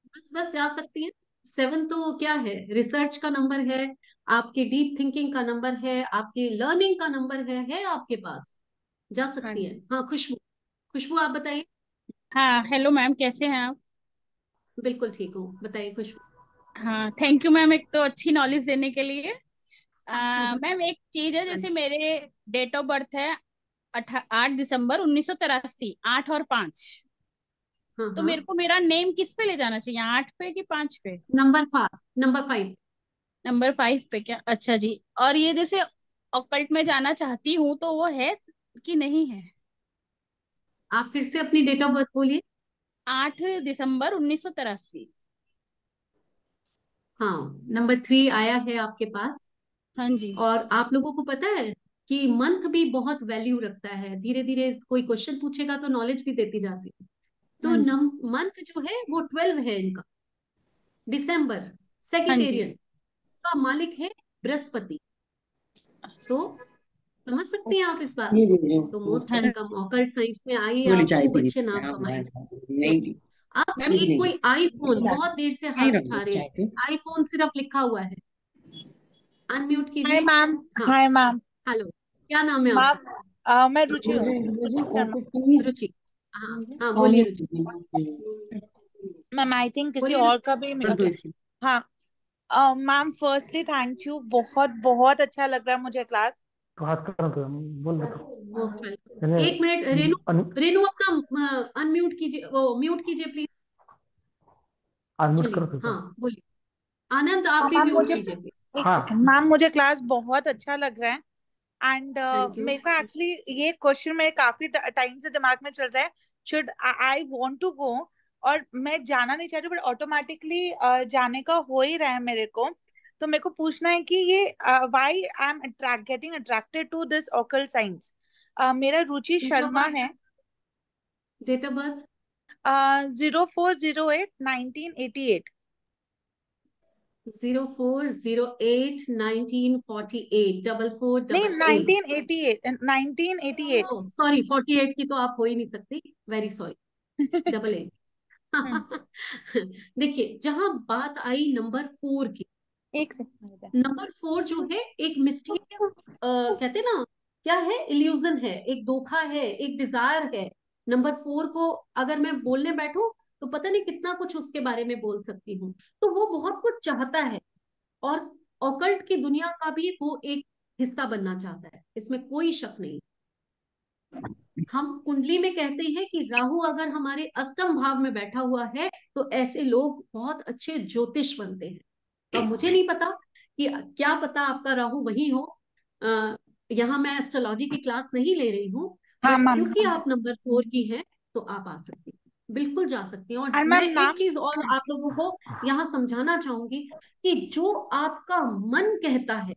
बस बस जा सकती हैं। 7 तो क्या है, रिसर्च का नंबर है, आपकी डीप थिंकिंग का नंबर है, आपकी लर्निंग का नंबर है आपके पास, जा हाँ सकती है। जी। हाँ, खुशबू, खुशबू आप बताइए। हाँ हेलो मैम, कैसे हैं आप? बिल्कुल ठीक हूँ, बताइए खुशबू। हाँ थैंक यू मैम, एक तो अच्छी नॉलेज देने के लिए। मैम एक चीज है, हाँ जैसे जी, मेरे डेट ऑफ बर्थ है 8 दिसंबर 1983, 8 और 5। हाँ तो हाँ, मेरे को मेरा नेम किस पे ले जाना चाहिए, 8 पे कि 5 पे? नंबर 5। नंबर 5 पे क्या? अच्छा जी। और ये जैसे ऑकल्ट में जाना चाहती हूँ, तो वो है कि नहीं है? आप फिर से अपनी डेट ऑफ बर्थ बोलिए। 8 दिसंबर 1983। हाँ, नंबर 3 आया है आपके पास। हाँ जी। और आप लोगों को पता है कि मंथ भी बहुत वैल्यू रखता है, धीरे धीरे कोई क्वेश्चन पूछेगा तो नॉलेज भी देती जाती है। तो हाँ जी। मंथ जो है वो 12 है इनका। दिसंबर, हाँ जी। सेजिटेरियन का मालिक है बृहस्पति। तो समझ सकती हैं आप इस बात नहीं को। नहीं तो वो मोस्ट हाँ वेलकम, ऑकल्ट साइंस में आइए, वाली आप चाय खूब पीनी अच्छे नाम है, आप हमारे कमाइए। साथ नहीं नेक्स्ट, थी। आप मैम। एक कोई आईफोन, बहुत देर से नहीं हाथ रख उठा रहे चाय हैं, पे। आईफोन सिर्फ लिखा हुआ है, अनम्यूट हाय कीजिए। मैम। हाँ, हाय मैम। हेलो, क्या नाम है मैम आपका? मैं रुचि हूँ, रुचि शर्मा। रुचि, हाँ हाँ बोलिए रुचि, मैम आई थिंक किसी बोलिए और रुचि, का भी कर दो okay. इसे। हाँ मैम फर्स्टली थैंक यू, बहुत बहुत अच्छा लग रहा है मुझे क्लास। तो हाथ करो तो बोल दो तो। Most welcome. चलिए, एक मिनट रेनू, अन- रेनू अपना अनम्यूट कीजिए, वो म्यूट कीजिए प्लीज। अनम्यूट चलिए करो तो। हाँ बोलिए, आनंद आप भी मैम म्यूट मुझे कीजिए प्लीज। एक हाँ सेकंड मैम, मुझे क्लास बहुत अच्छा लग रहा है। And thank you. मेरे को एक्चुअली ये क्वेश्चन मेरे काफी टाइम से दिमाग में चल रहा है, should I want to go, और मैं जाना नहीं चाह रही बट ऑटोमेटिकली जाने का हो ही रहा है मेरे को। तो मेरे को पूछना है कि ये why I am getting attracted to this occult science. मेरा रुचि डेट ऑफ शर्मा बर्थ, है, डेट ऑफ बर्थ 0408 1988। 0408 नहीं 1948 1988 1988। सॉरी 48 की तो आप हो ही नहीं सकती, वेरी सॉरी, 88। देखिए जहां बात आई नंबर 4 की, एक सेकंड नंबर 4 जो है एक मिस्टीरियस, कहते ना क्या है, इल्यूजन है, एक धोखा है, एक डिजायर है। नंबर 4 को अगर मैं बोलने बैठूं तो पता नहीं कितना कुछ उसके बारे में बोल सकती हूँ। तो वो बहुत कुछ चाहता है, और ऑकल्ट की दुनिया का भी वो एक हिस्सा बनना चाहता है, इसमें कोई शक नहीं। हम कुंडली में कहते हैं कि राहु अगर हमारे अष्टम भाव में बैठा हुआ है तो ऐसे लोग बहुत अच्छे ज्योतिष बनते हैं। तो अब मुझे नहीं पता कि क्या पता आपका राहु वही हो, यहाँ मैं एस्ट्रोलॉजी की क्लास नहीं ले रही हूँ, हाँ बट मैम। क्योंकि आप नंबर 4 की हैं तो आप आ सकती हैं, बिल्कुल जा सकती हैं। और और मैं मैम एक नाम। चीज और आप लोगों को यहाँ समझाना चाहूंगी कि जो आपका मन कहता है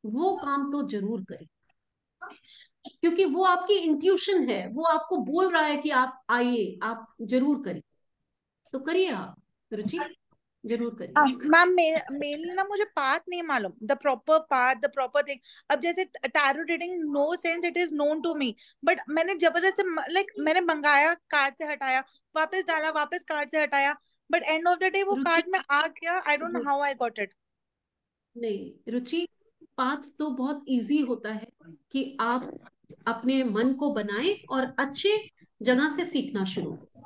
वो काम तो जरूर करें, क्योंकि वो आपकी इंट्यूशन है, वो आपको बोल रहा है कि आप आइए, आप जरूर करिए, तो करिए आप रुचि, जरूर करिए। मैम मेनली ना मुझे पाथ नहीं मालूम, the proper path, the proper thing. अब जैसे tarot reading, no sense it is known to me, but मैंने जबरदस्त लाइक मैंने मंगाया, कार्ड से हटाया, वापस डाला, वापस कार्ड से हटाया, but end of the day वो रुचि, कार्ड में आ गया। I don't know how I got it. नहीं रुचि, पाथ तो बहुत इजी होता है कि आप अपने मन को बनाएं और अच्छे जगह से सीखना शुरू करें,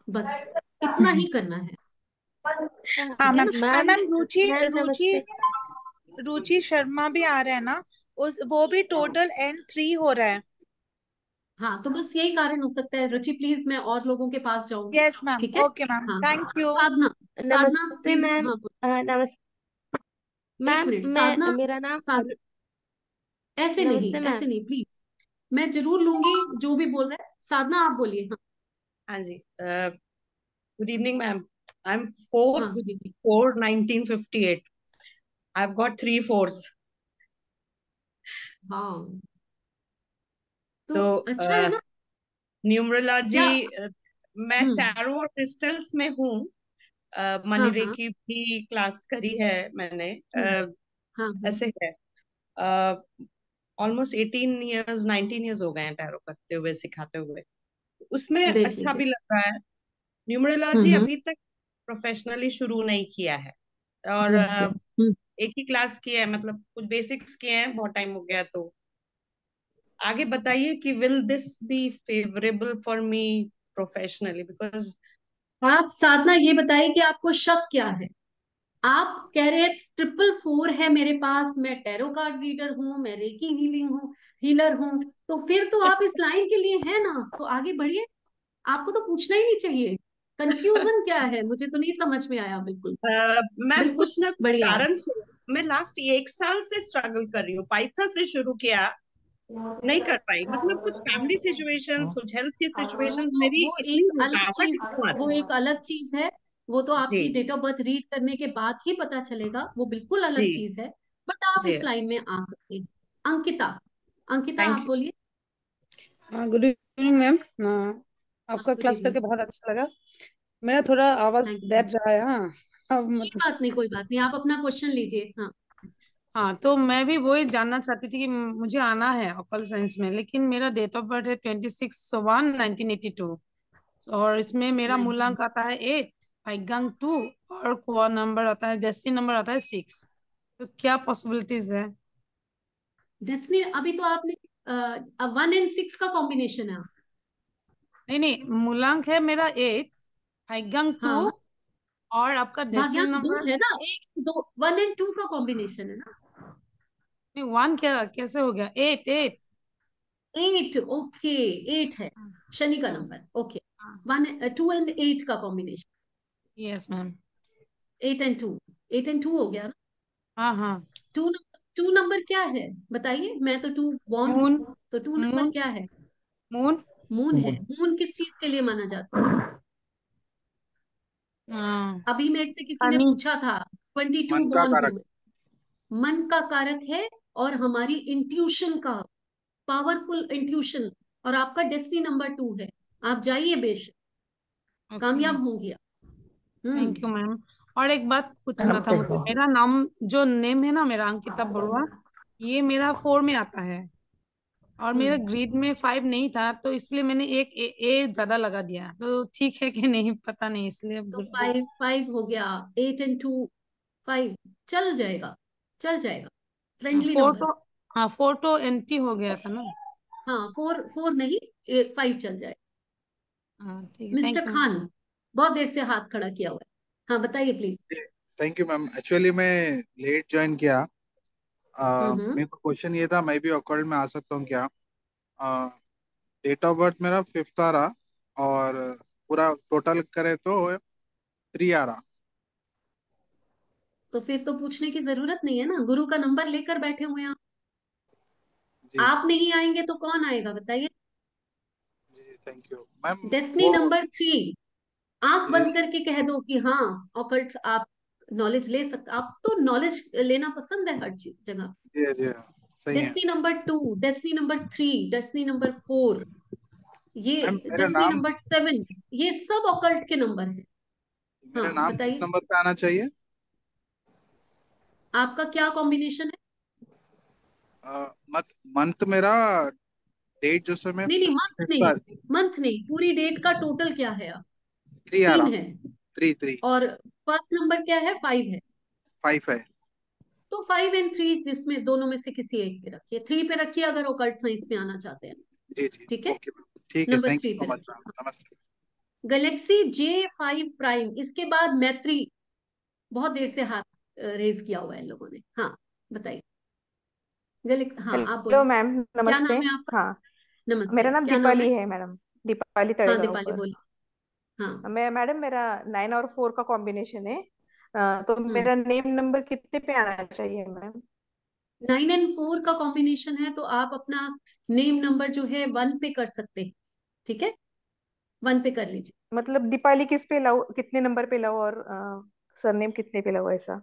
बस इतना ही करना है, हाँ ठीक है मैम। ना। और मैम, मैम रुचि मैम रुचि नमस्ते। रुचि शर्मा भी आ रहा है ना, उस वो भी टोटल N3 हो रहा है। हाँ तो बस यही कारण हो सकता है। रुचि प्लीज, मैं और लोगों के पास जाऊंगी, यस मैम, ठीक है। ओके मैम, हाँ थैंक यू। साधना, साधना नमस्ते प्लीज, मैम। हाँ नमस्ते एक मैम, मिनट मैं साधना, मेरा नाम ऐसे नहीं, नमस्ते मैम। ऐसे नहीं प्लीज, मैं जरूर लूंगी जो भी बोल रहा है। साधना आप बोलिए। हाँ हाँ जी, good evening ma'am. I am हाँ good evening. 4/4/1958। I have got 3 4s। हाँ तो तो अच्छा है ना। न्यूमरोलॉजी, क्या, मैं हम्म, टैरो और क्रिस्टल्स में हूँ। हाँ मनीरे हाँ, की भी क्लास करी है मैंने। हाँ हाँ, ऐसे है, ऑलमोस्ट 18 इयर्स 19 इयर्स हो गए हैं टैरो करते हुए, सिखाते हुए। उसमें देख अच्छा लीजिए। भी लग रहा है। न्यूमरोलॉजी हम्म, अभी तक प्रोफेशनली शुरू नहीं किया है, और बिल्कुल, एक ही क्लास किया है, मतलब कुछ बेसिक्स किए हैं, बहुत टाइम हो गया। तो आगे बताइए कि will this B favourable for me professionally, because आप साधना ये बताइए कि आपको शक क्या है। आप कह रहे हैं 444 है मेरे पास, मैं टैरो कार्ड रीडर हूँ, मैं रेकी हीलिंग हूँ, हीलर हूँ, तो फिर तो आप इस लाइन के लिए है ना, तो आगे बढ़िए। आपको तो पूछना ही नहीं चाहिए, कंफ्यूजन क्या है, मुझे तो नहीं समझ में आया बिल्कुल। मैम बिल्कुल कुछ ना कुछ बढ़िया। कारण से मैं लास्ट 1 साल से स्ट्रगल कर रही हूँ। पाइथा से शुरू किया, नहीं कर पाई, मतलब कुछ फैमिली सिचुएशंस, कुछ हेल्थ की सिचुएशंस, मेरी वो इतनी एक अलग रुकावट चीज, क्यों वो आती एक अलग चीज है, वो तो है? आपकी जी डेट ऑफ बर्थ रीड करने के बाद ही पता चलेगा, वो बिल्कुल अलग जी चीज है। बट आप जी, इस लाइन में आ सकते हैं। अंकिता, अंकिता थैंक आप यू। बोलिए। Good evening ma'am. हाँ आपका गुड क्लास इवनिंग। करके बहुत अच्छा लगा। मेरा थोड़ा आवाज थैंक यू। बैठ रहा है। हाँ अब कोई मतलब, बात नहीं, कोई बात नहीं, आप अपना क्वेश्चन लीजिए। हाँ हाँ तो मैं भी वही जानना चाहती थी कि मुझे आना है ऑकल साइंस में, लेकिन मेरा डेट ऑफ बर्थ है 26/1/1982, और इसमें मेरा नाइस। मूलांक आता है 8, आइगंग 2, और कोआ नंबर आता है, डेस्टिनी नंबर आता है 6। तो क्या पॉसिबिलिटीज है? डेस्टिनी, अभी तो आपने 1 and 6 का कॉम्बिनेशन है। नहीं नहीं, मूलांक है मेरा 8, भाग्यांक 2, हाँ और आपका डेसिमल भाग्यांक 2 नंबर। है ना, 1 2 1 and 2 का कॉम्बिनेशन है ना। नहीं, 1 क्या कैसे हो गया? 8 8। 8 ओके, 8 है शनि का नंबर। ओके 1 2 and 8 का combination. Yes ma'am. 8 and 2, 8 and 2 हो गया ना। हाँ हाँ। 2 नंबर क्या है बताइए, मैं तो 2 बॉर्न मून। हूँ, तो 2 नंबर मून। क्या है? मून। मून है। मून किस चीज के लिए माना जाता है? हाँ। अभी मेरे से किसी ने शनि। पूछा था, 22 मन का बॉर्न हूं कारक। मैं। मन का कारक है और हमारी इंट्यूशन का, पावरफुल इंट्यूशन। और आपका डेस्टिनी नंबर 2 है। आप जाइए बेशक, ओके, कामयाब होंगी आप। Thank you ma'am. और एक बात पूछना था Okay, मुझे, मेरा नाम जो नेम है ना मेरा, अंकिता बरुआ, ये मेरा 4 में आता है, और मेरा ग्रीड में 5 नहीं था, तो इसलिए मैंने एक ए ज्यादा लगा दिया। तो ठीक है कि नहीं पता नहीं, इसलिए तो 5 हो गया। 8 and 2 5 चल जाएगा, चल जाएगा। Friendly 4 number. तो, हाँ 4 तो एंटी हो गया था ना। हाँ 4 नहीं, 5 चल जाएगा। हाँ ठीक है, मिस्टर थैंक यू। खान बहुत देर से हाथ खड़ा किया हुआ है। हाँ बताइए please. Thank you ma'am. Actually मैं लेट ज्वाइन किया। हम्म। मेरे को क्वेश्चन ये था, मैं भी अकॉर्ड में आ सकता हूँ क्या? डेट ऑफ बर्थ मेरा 5th आ रहा, और पूरा टोटल करे तो 3 आ रहा। तो फिर तो पूछने की जरूरत नहीं है ना, गुरु का नंबर लेकर बैठे हुए हैं आप। जी आप नहीं आएंगे तो कौन आएगा बताइए? जी, थैंक यू मैम। डेस्टिनी वो नंबर 3। आंख जी बंद करके कह दो कि हाँ ऑकल्ट आप नॉलेज ले सकते, आप तो नॉलेज लेना पसंद है हर चीज जगह। जी जी, सही है destiny number 2, destiny number 3, destiny number 4, ये मैम। मेरा डेस्टिनी नाम नंबर 7, ये सब ऑकल्ट के नंबर है। मेरा हाँ नाम किस बताइए, नंबर पे आना चाहिए? आपका क्या कॉम्बिनेशन है? मंथ मेरा, डेट जो समय नहीं नहीं, मंथ 5th नहीं, आ, मंथ नहीं, पूरी डेट का टोटल क्या है आप? 3 आ 3 रहा। है। 3 और फर्स्ट नंबर क्या है? 5 है। 5 है। तो 5 and 3 जिसमें दोनों में से किसी एक पे रखिए, 3 पे रखिए अगर ओकल्ट साइंस में आना चाहते हैं। जी जी, ठीक है, ओके मैम। ठीक है, नंबर थैंक यू 3 सो पे मच रखिए। मैम। नमस्ते। गैलेक्सी J5 प्राइम, इसके बाद मैत्री। बहुत देर से हाथ रेज किया हुआ है इन लोगों ने। हाँ बताइए। हाँ आप हेलो बोलिए, मैम, क्या नमस्ते। नाम है आपका? हाँ, नमस्ते, मेरा नाम क्या नाम है? दीपाली है मैडम, दीपाली हाँ दीपाली तड़ेगांवकर। बोलिए। हाँ मैं मैडम, मेरा 9 और 4 का कॉम्बिनेशन है। तो हम्म। मेरा नेम नंबर कितने पे आना चाहिए मैम? 9 and 4 का कॉम्बिनेशन है तो आप अपना नेम नंबर जो है 1 पे कर सकते हैं। ठीक है, 1 पे कर लीजिए। मतलब दीपाली किस पे लाओ, कितने नंबर पे लाओ, और सरनेम कितने पे लाओ, ऐसा?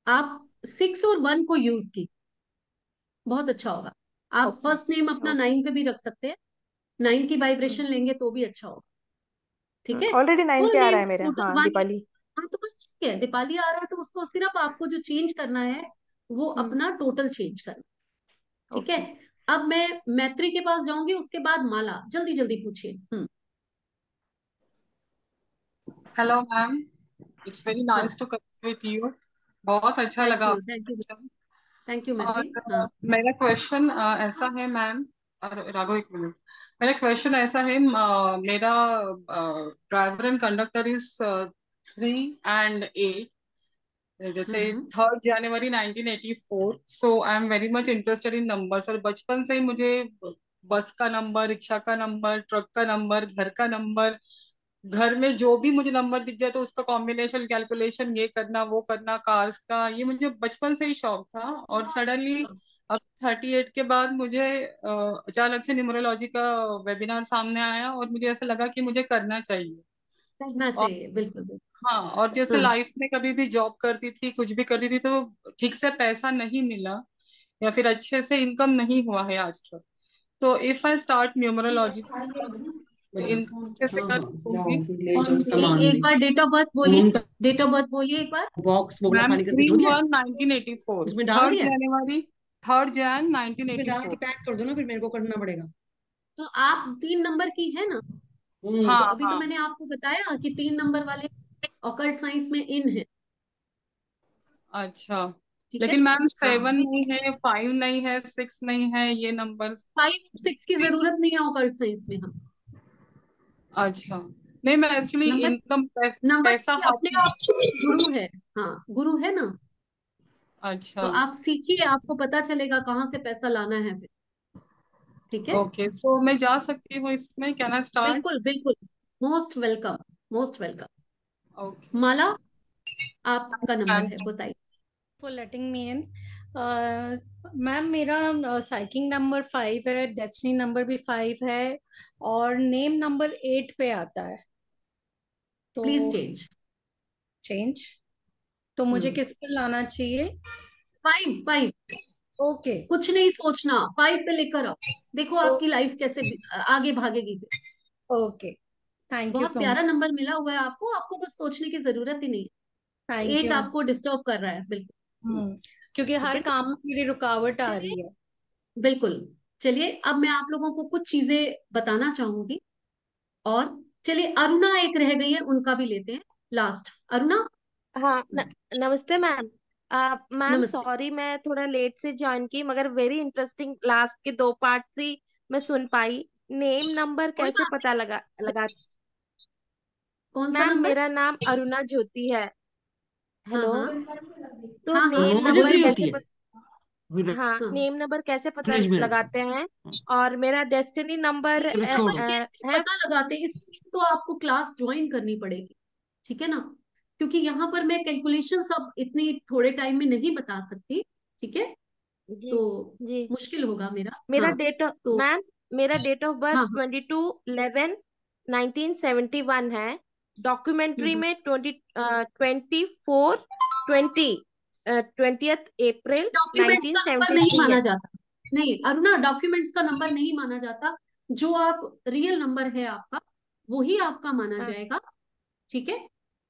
आप 6 और 1 को यूज की, बहुत अच्छा होगा। आप ओके फर्स्ट नेम अपना ओके। 9 पे भी रख सकते हैं, 9 की वाइब्रेशन लेंगे तो भी अच्छा होगा। ठीक है, ऑलरेडी 9 फुल पे आ रहा नेम है मेरा, टोटल हाँ 1। दीपाली। हाँ तो बस ठीक है, दीपाली आ रहा है तो उसको सिर्फ आपको जो चेंज करना है वो अपना टोटल चेंज करना। ठीक है, ओके। अब मैं मैत्री के पास जाऊंगी, उसके बाद माला। जल्दी जल्दी पूछिए। हेलो मैम, इट्स वेरी हाँ nice to connect with you. बहुत अच्छा थैंक लगा यू, आपका thank you, question। Thank you और मैत्री। हाँ मेरा क्वेश्चन ऐसा है मैम, और राघव एक मिनट। मेरा क्वेश्चन ऐसा है, मेरा driver and conductor is 3 and 8, जैसे 3rd January 1984। So I am very much interested in numbers, और बचपन से ही मुझे बस का नंबर, रिक्शा का नंबर, ट्रक का नंबर, घर का नंबर, घर में जो भी मुझे नंबर दिख जाए तो उसका कॉम्बिनेशन, कैलकुलेशन, ये करना वो करना, कार्स का, ये मुझे बचपन से ही शौक था। और सडनली अब 38 के बाद मुझे अचानक से न्यूमरोलॉजी का वेबिनार सामने आया, और मुझे ऐसा लगा कि मुझे करना चाहिए। करना और चाहिए, बिल्कुल बिल्कुल। हाँ, और जैसे हाँ लाइफ में कभी भी जॉब करती थी, कुछ भी करती थी, तो ठीक से पैसा नहीं मिला, या फिर अच्छे से इनकम नहीं हुआ है आज तक। तो इफ आई स्टार्ट न्यूमरोलॉजी, इन अच्छे से कर सकूंगी। एक बार डेट ऑफ बर्थ बोलिए, डेट ऑफ बर्थ बोलिए एक बार। मैम 3/1/1984, उसमें डाल थर्ड दिया है? जनवरी 3rd Jan उसमें डाल के 1984। पैक कर दो ना, फिर मेरे को करना पड़ेगा। तो आप 3 नंबर की है ना? तो हाँ अभी तो हाँ। मैंने आपको बताया कि 3 नंबर वाले ऑकल्ट साइंस में इन है। अच्छा। ठीक है। लेकिन मैम हाँ 7 नहीं है, 5 नहीं है, 6 नहीं है, ये नंबर। 5 6 की जरूरत नहीं है ऑकल्ट साइंस में। हम अच्छा, नहीं मैं एक्चुअली नंबर इनकम नंबर पैसा हर अपने आप चीज। गुरु है। हाँ गुरु है ना, अच्छा तो आप सीखिए, आपको पता चलेगा कहाँ से पैसा लाना है फिर। ठीक है, ओके, सो मैं जा सकती हूँ इसमें, कैन आई स्टार्ट? बिल्कुल बिल्कुल, most welcome, most welcome. Okay, Mala, आपका नंबर है, थैंक बताइए। For letting me in. Ma'am मेरा साइकिंग नंबर 5 है, डेस्टिनी नंबर भी 5 है, और नेम नंबर 8 पे आता है। तो प्लीज चेंज। चेंज, तो मुझे किस पे लाना चाहिए? 5 5, ओके कुछ नहीं सोचना, 5 पे लेकर आओ, देखो आपकी लाइफ कैसे आगे भागेगी फिर। ओके, थैंक यू बहुत सो मच। प्यारा नंबर मिला हुआ है आपको, आपको कुछ सोचने की जरूरत ही नहीं है। Thank 8 you. आपको डिस्टर्ब कर रहा है, बिल्कुल। क्योंकि ठीक हर है, काम में मेरी रुकावट आ चलिए, रही है। बिल्कुल। चलिए, अब मैं आप लोगों को कुछ चीजें बताना चाहूंगी। और चलिए, अरुणा एक रह गई है, उनका भी लेते हैं लास्ट। अरुणा, हाँ नमस्ते मैम। मैम नमस्ते। सॉरी मैं थोड़ा लेट से ज्वाइन की, मगर वेरी इंटरेस्टिंग लास्ट के 2 पार्ट्स ही मैं सुन पाई। नेम नंबर कोई कैसे बात पता लगा? कौन सा मैम नंबर? मेरा नाम अरुणा ज्योति है। हाँ हेलो। हाँ तो हाँ हाँ, नेम मुझे नंबर भी कैसे होती है। हाँ हाँ, नेम नंबर कैसे पता फ्रिज में रखो। लगाते हैं? और मेरा डेस्टिनी नंबर चलो छोड़ो। कैसे है। पता लगाते हैं, इसके लिए तो आपको क्लास ज्वाइन करनी पड़ेगी, ठीक है ना, क्योंकि यहाँ पर मैं कैलकुलेशन सब इतनी थोड़े टाइम में नहीं बता सकती। ठीक है, जी तो जी। मुश्किल होगा मेरा। मेरा हाँ, डेट ऑफ तो मैम मेरा डेट ऑफ बर्थ हाँ हाँ 22/11/1971 है। डॉक्यूमेंट्री हम्म। में 20th अप्रैल डॉक्यूमेंट्स का नंबर नहीं 1973 माना है। जाता। नहीं अरुणा, डॉक्यूमेंट्स का नंबर नहीं माना जाता। जो आप रियल नंबर है आपका, वही आपका माना हाँ, जाएगा। ठीक है,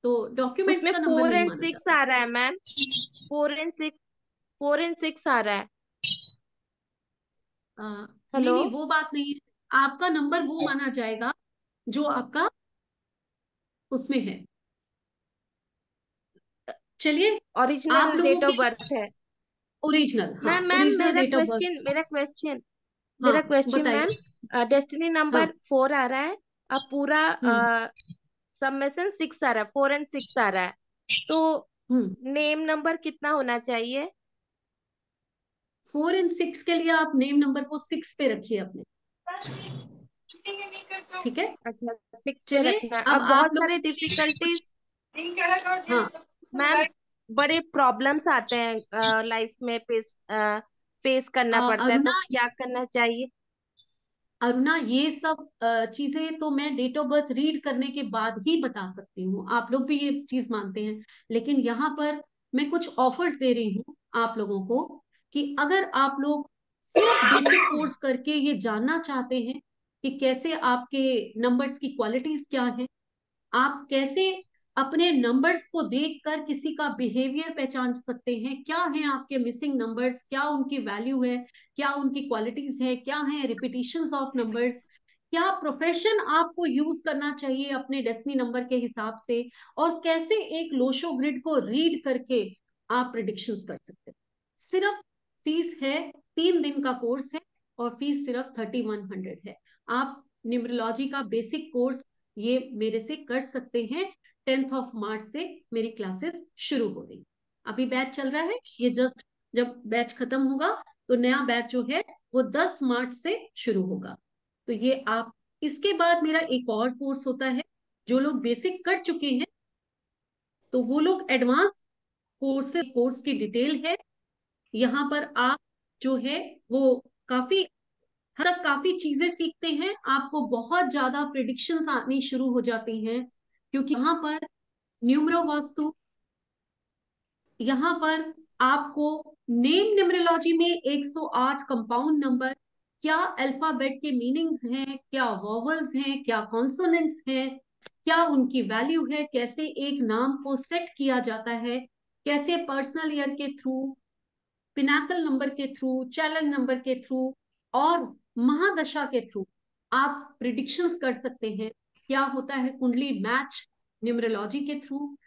तो डॉक्यूमेंट्स उसमें का नंबर 4 नहीं एंड माना 6 जाता। आ रहा है मैम। 4 and 6 आ रहा है। नहीं हेलो। नहीं, वो बात नहीं है। आपका नंबर वो माना जाएगा जो आपका उसमें है। चलिए, आप ओरिजिनल लोगों डेट ऑफ के बर्थ है। ओरिजिनल, हाँ, ma'am ma'am original date of birth. हाँ, मेरा क्वेश्चन बताइए। मैम, डेस्टिनी हाँ, नंबर 4 आ रहा है। अब पूरा हम्म सब में से 6 आ रहा है, 4 and 6 आ रहा है। तो हम्म। नेम नंबर कितना होना चाहिए? 4 और 6 के लिए आप नेम नंबर को 6 पे रखिए अपने। ठीक है, अच्छा 6 पे चलिए, रखना है। अब अब आप बहुत लोग सारे कुछ, डिफिकल्टीज हाँ मैम, बड़े प्रॉब्लम्स आते हैं लाइफ में, फेस करना पड़ता है, तो अरुणा, क्या करना चाहिए? अरुणा ये सब चीजें तो मैं डेट ऑफ बर्थ रीड करने के बाद ही बता सकती हूँ। आप लोग भी ये चीज मानते हैं, लेकिन यहाँ पर मैं कुछ ऑफर्स दे रही हूँ आप लोगों को, कि अगर आप लोग सिर्फ बेसिक कोर्स करके ये जानना चाहते हैं कि कैसे आपके नंबर्स की क्वालिटीज क्या है, आप कैसे अपने नंबर्स को देखकर किसी का बिहेवियर पहचान सकते हैं, क्या है आपके मिसिंग नंबर्स, क्या उनकी वैल्यू है, क्या उनकी क्वालिटीज है, क्या है रिपीटिशंस ऑफ नंबर्स, क्या प्रोफेशन आपको यूज करना चाहिए अपने डेस्टिनी नंबर के हिसाब से, और कैसे एक लोशो ग्रिड को रीड करके आप प्रिडिक्शंस कर सकते हैं। सिर्फ फीस है, 3 दिन का कोर्स है, और फीस सिर्फ 3100 है। आप न्यूमरोलॉजी का बेसिक कोर्स ये मेरे से कर सकते हैं। 10 मार्च से मेरी क्लासेस शुरू हो गई। अभी बैच चल रहा है, ये जस्ट जब बैच खत्म होगा तो नया बैच जो है वो 10 मार्च से शुरू होगा। तो ये आप, इसके बाद मेरा एक और कोर्स होता है, जो लोग बेसिक कर चुके हैं तो वो लोग एडवांस कोर्स की डिटेल है। यहाँ पर आप जो है वो काफी हद तक काफी चीजें सीखते हैं, आपको बहुत ज्यादा प्रिडिक्शंस आनी शुरू हो जाती हैं, क्योंकि यहाँ पर न्यूमरो वास्तु, यहाँ पर आपको नेम न्यूमरोलॉजी में 108 कंपाउंड नंबर, क्या अल्फाबेट के मीनिंग्स हैं, क्या वॉवल्स हैं, क्या कॉन्सोनेंट्स हैं, क्या उनकी वैल्यू है, कैसे एक नाम को सेट किया जाता है, कैसे पर्सनल ईयर के थ्रू, पिनाकल नंबर के थ्रू, चैनल नंबर के थ्रू, और महादशा के थ्रू आप प्रिडिक्शंस कर सकते हैं। क्या होता है कुंडली मैच न्यूमरोलॉजी के थ्रू,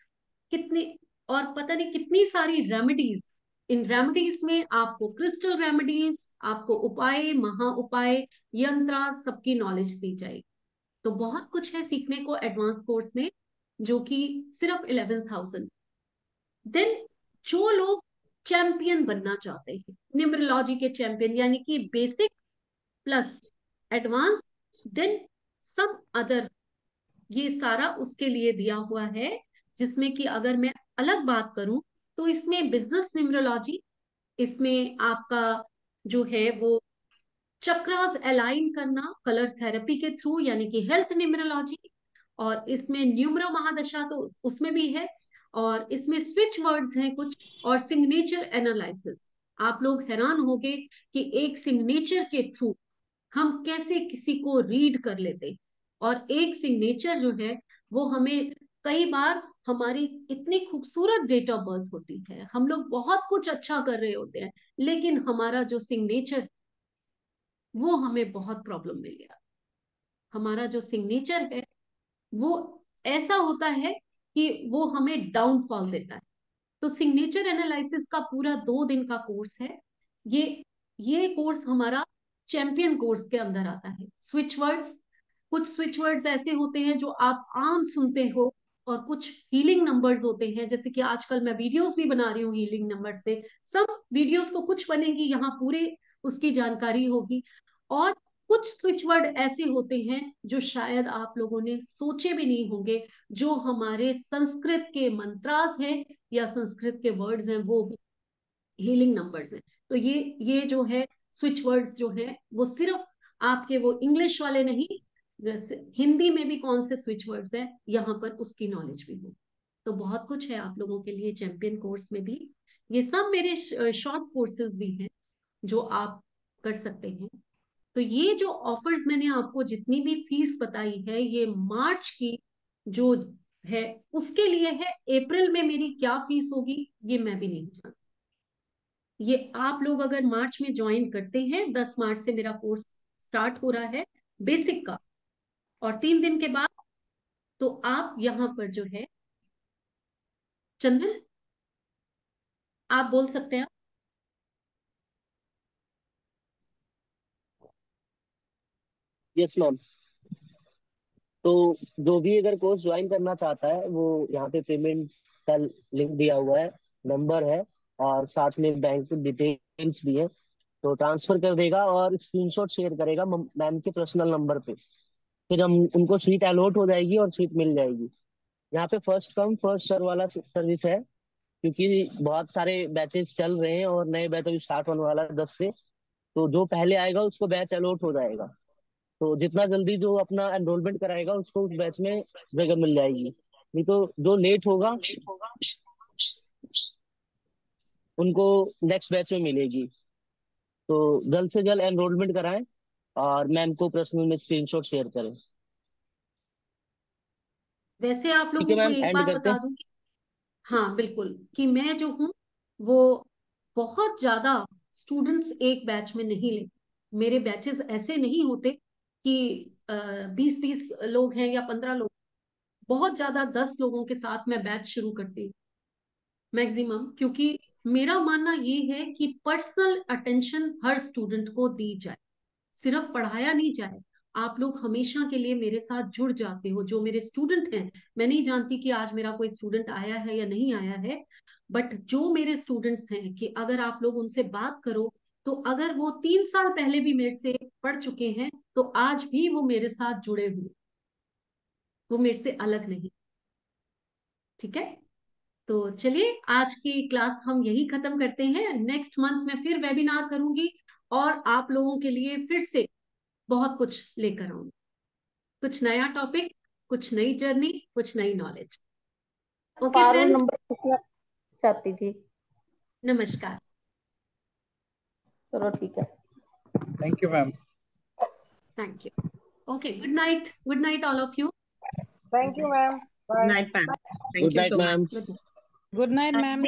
कितने, और पता नहीं कितनी सारी रेमेडीज इन रेमेडीज में आपको क्रिस्टल रेमेडीज, आपको उपाय, महा उपाय, यंत्र, सबकी नॉलेज दी जाएगी। तो बहुत कुछ है सीखने को एडवांस कोर्स में, जो कि सिर्फ 11,000। देन जो लोग चैंपियन बनना चाहते हैं, न्यूमरोलॉजी के चैंपियन, यानी कि बेसिक प्लस एडवांस देन सब अदर, ये सारा उसके लिए दिया हुआ है। जिसमें कि अगर मैं अलग बात करूं तो इसमें बिजनेस न्यूमरोलॉजी, इसमें आपका जो है वो चक्रास अलाइन करना कलर थेरेपी के थ्रू, यानी कि हेल्थ न्यूमरोलॉजी, और इसमें न्यूमरो महादशा तो उसमें भी है, और इसमें स्विच वर्ड्स हैं कुछ, और सिग्नेचर एनालिसिस। आप लोग हैरान होंगे कि एक सिग्नेचर के थ्रू हम कैसे किसी को रीड कर लेते, और एक सिग्नेचर जो है वो हमें कई बार, हमारी इतनी खूबसूरत डेट ऑफ बर्थ होती है, हम लोग बहुत कुछ अच्छा कर रहे होते हैं, लेकिन हमारा जो सिग्नेचर वो हमें बहुत प्रॉब्लम में लिया। हमारा जो सिग्नेचर है वो ऐसा होता है कि वो हमें डाउनफॉल देता है। तो सिग्नेचर एनालिसिस का पूरा 2 दिन का कोर्स है ये कोर्स हमारा चैंपियन कोर्स के अंदर आता है। स्विच वर्ड्स, कुछ स्विच वर्ड्स ऐसे होते हैं जो आप आम सुनते हो, और कुछ हीलिंग नंबर्स होते हैं, जैसे कि आजकल मैं वीडियोस भी बना रही हूँ हीलिंग नंबर्स पे। सब वीडियोस तो कुछ बनेगी, यहाँ पूरे उसकी जानकारी होगी। और कुछ स्विच वर्ड ऐसे होते हैं जो शायद आप लोगों ने सोचे भी नहीं होंगे, जो हमारे संस्कृत के मंत्रास हैं या संस्कृत के वर्ड्स हैं, वो भी हीलिंग नंबर्स हैं। तो ये जो है स्विच वर्ड्स जो है वो सिर्फ आपके वो इंग्लिश वाले नहीं, जैसे हिंदी में भी कौन से स्विच वर्ड्स हैं यहाँ पर, उसकी नॉलेज भी हो। तो बहुत कुछ है आप लोगों के लिए चैंपियन कोर्स में भी। ये सब मेरे शॉर्ट कोर्सेज भी हैं जो आप कर सकते हैं। तो ये जो ऑफर्स मैंने आपको जितनी भी फीस बताई है, ये मार्च की जो है उसके लिए है। अप्रैल में मेरी क्या फीस होगी ये मैं भी नहीं जानती। ये आप लोग अगर मार्च में ज्वाइन करते हैं, 10 मार्च से मेरा कोर्स स्टार्ट हो रहा है बेसिक का, और 3 दिन के बाद तो आप यहाँ पर जो है, चंदन आप बोल सकते हैं। Yes ma'am. तो जो भी अगर कोर्स ज्वाइन करना चाहता है वो यहाँ पे पेमेंट का लिंक दिया हुआ है, नंबर है, और साथ में बैंक डिटेल्स भी है। तो ट्रांसफर कर देगा और स्क्रीनशॉट शेयर करेगा मैम के पर्सनल नंबर पे, फिर हम उनको सीट अलॉट हो जाएगी और सीट मिल जाएगी। यहाँ पे फर्स्ट कम फर्स्ट सर्व वाला सर्विस है, क्योंकि बहुत सारे बैचेस चल रहे हैं और नए बैच अभी स्टार्ट होने वाला है 10 से। तो जो पहले आएगा उसको बैच अलॉट हो जाएगा। तो जितना जल्दी जो अपना एनरोलमेंट कराएगा उसको उस बैच में जगह मिल जाएगी, नहीं तो जो लेट होगा उनको नेक्स्ट बैच में मिलेगी। तो जल्द से जल्द एनरोलमेंट कराएं और मैम को पर्सनल में स्क्रीनशॉट शेयर करें। वैसे आप ठीक है लोगों को मैम, एक एंड बात करते बता हैं। दूंगी, हाँ बिल्कुल, कि मैं जो हूँ वो बहुत ज्यादा स्टूडेंट्स एक बैच में नहीं लेती। मेरे बैचेस ऐसे नहीं होते कि 20-20 लोग हैं या 15 लोग, बहुत ज्यादा 10 लोगों के साथ मैं बैच शुरू करती हूँ मैक्सिमम। क्योंकि मेरा मानना ये है कि पर्सनल अटेंशन हर स्टूडेंट को दी जाए, सिर्फ पढ़ाया नहीं जाए। आप लोग हमेशा के लिए मेरे साथ जुड़ जाते हो, जो मेरे स्टूडेंट हैं। मैं नहीं जानती कि आज मेरा कोई स्टूडेंट आया है या नहीं आया है, बट जो मेरे स्टूडेंट्स हैं, कि अगर आप लोग उनसे बात करो तो अगर वो 3 साल पहले भी मेरे से पढ़ चुके हैं तो आज भी वो मेरे साथ जुड़े हुए, वो मेरे से अलग नहीं। ठीक है, तो चलिए आज की क्लास हम यही खत्म करते हैं। नेक्स्ट मंथ मैं फिर वेबिनार करूंगी और आप लोगों के लिए फिर से बहुत कुछ लेकर आऊंगी, कुछ नया टॉपिक, कुछ नई जर्नी, कुछ नई knowledge. Okay Parul friends, number पूछना चाहती थी। नमस्कार। चलो ठीक है, thank you ma'am. Thank you. Okay, good night all of you. Thank you ma'am, bye. Night ma'am, good thank you night so ma'am. Much. Good night ma'am.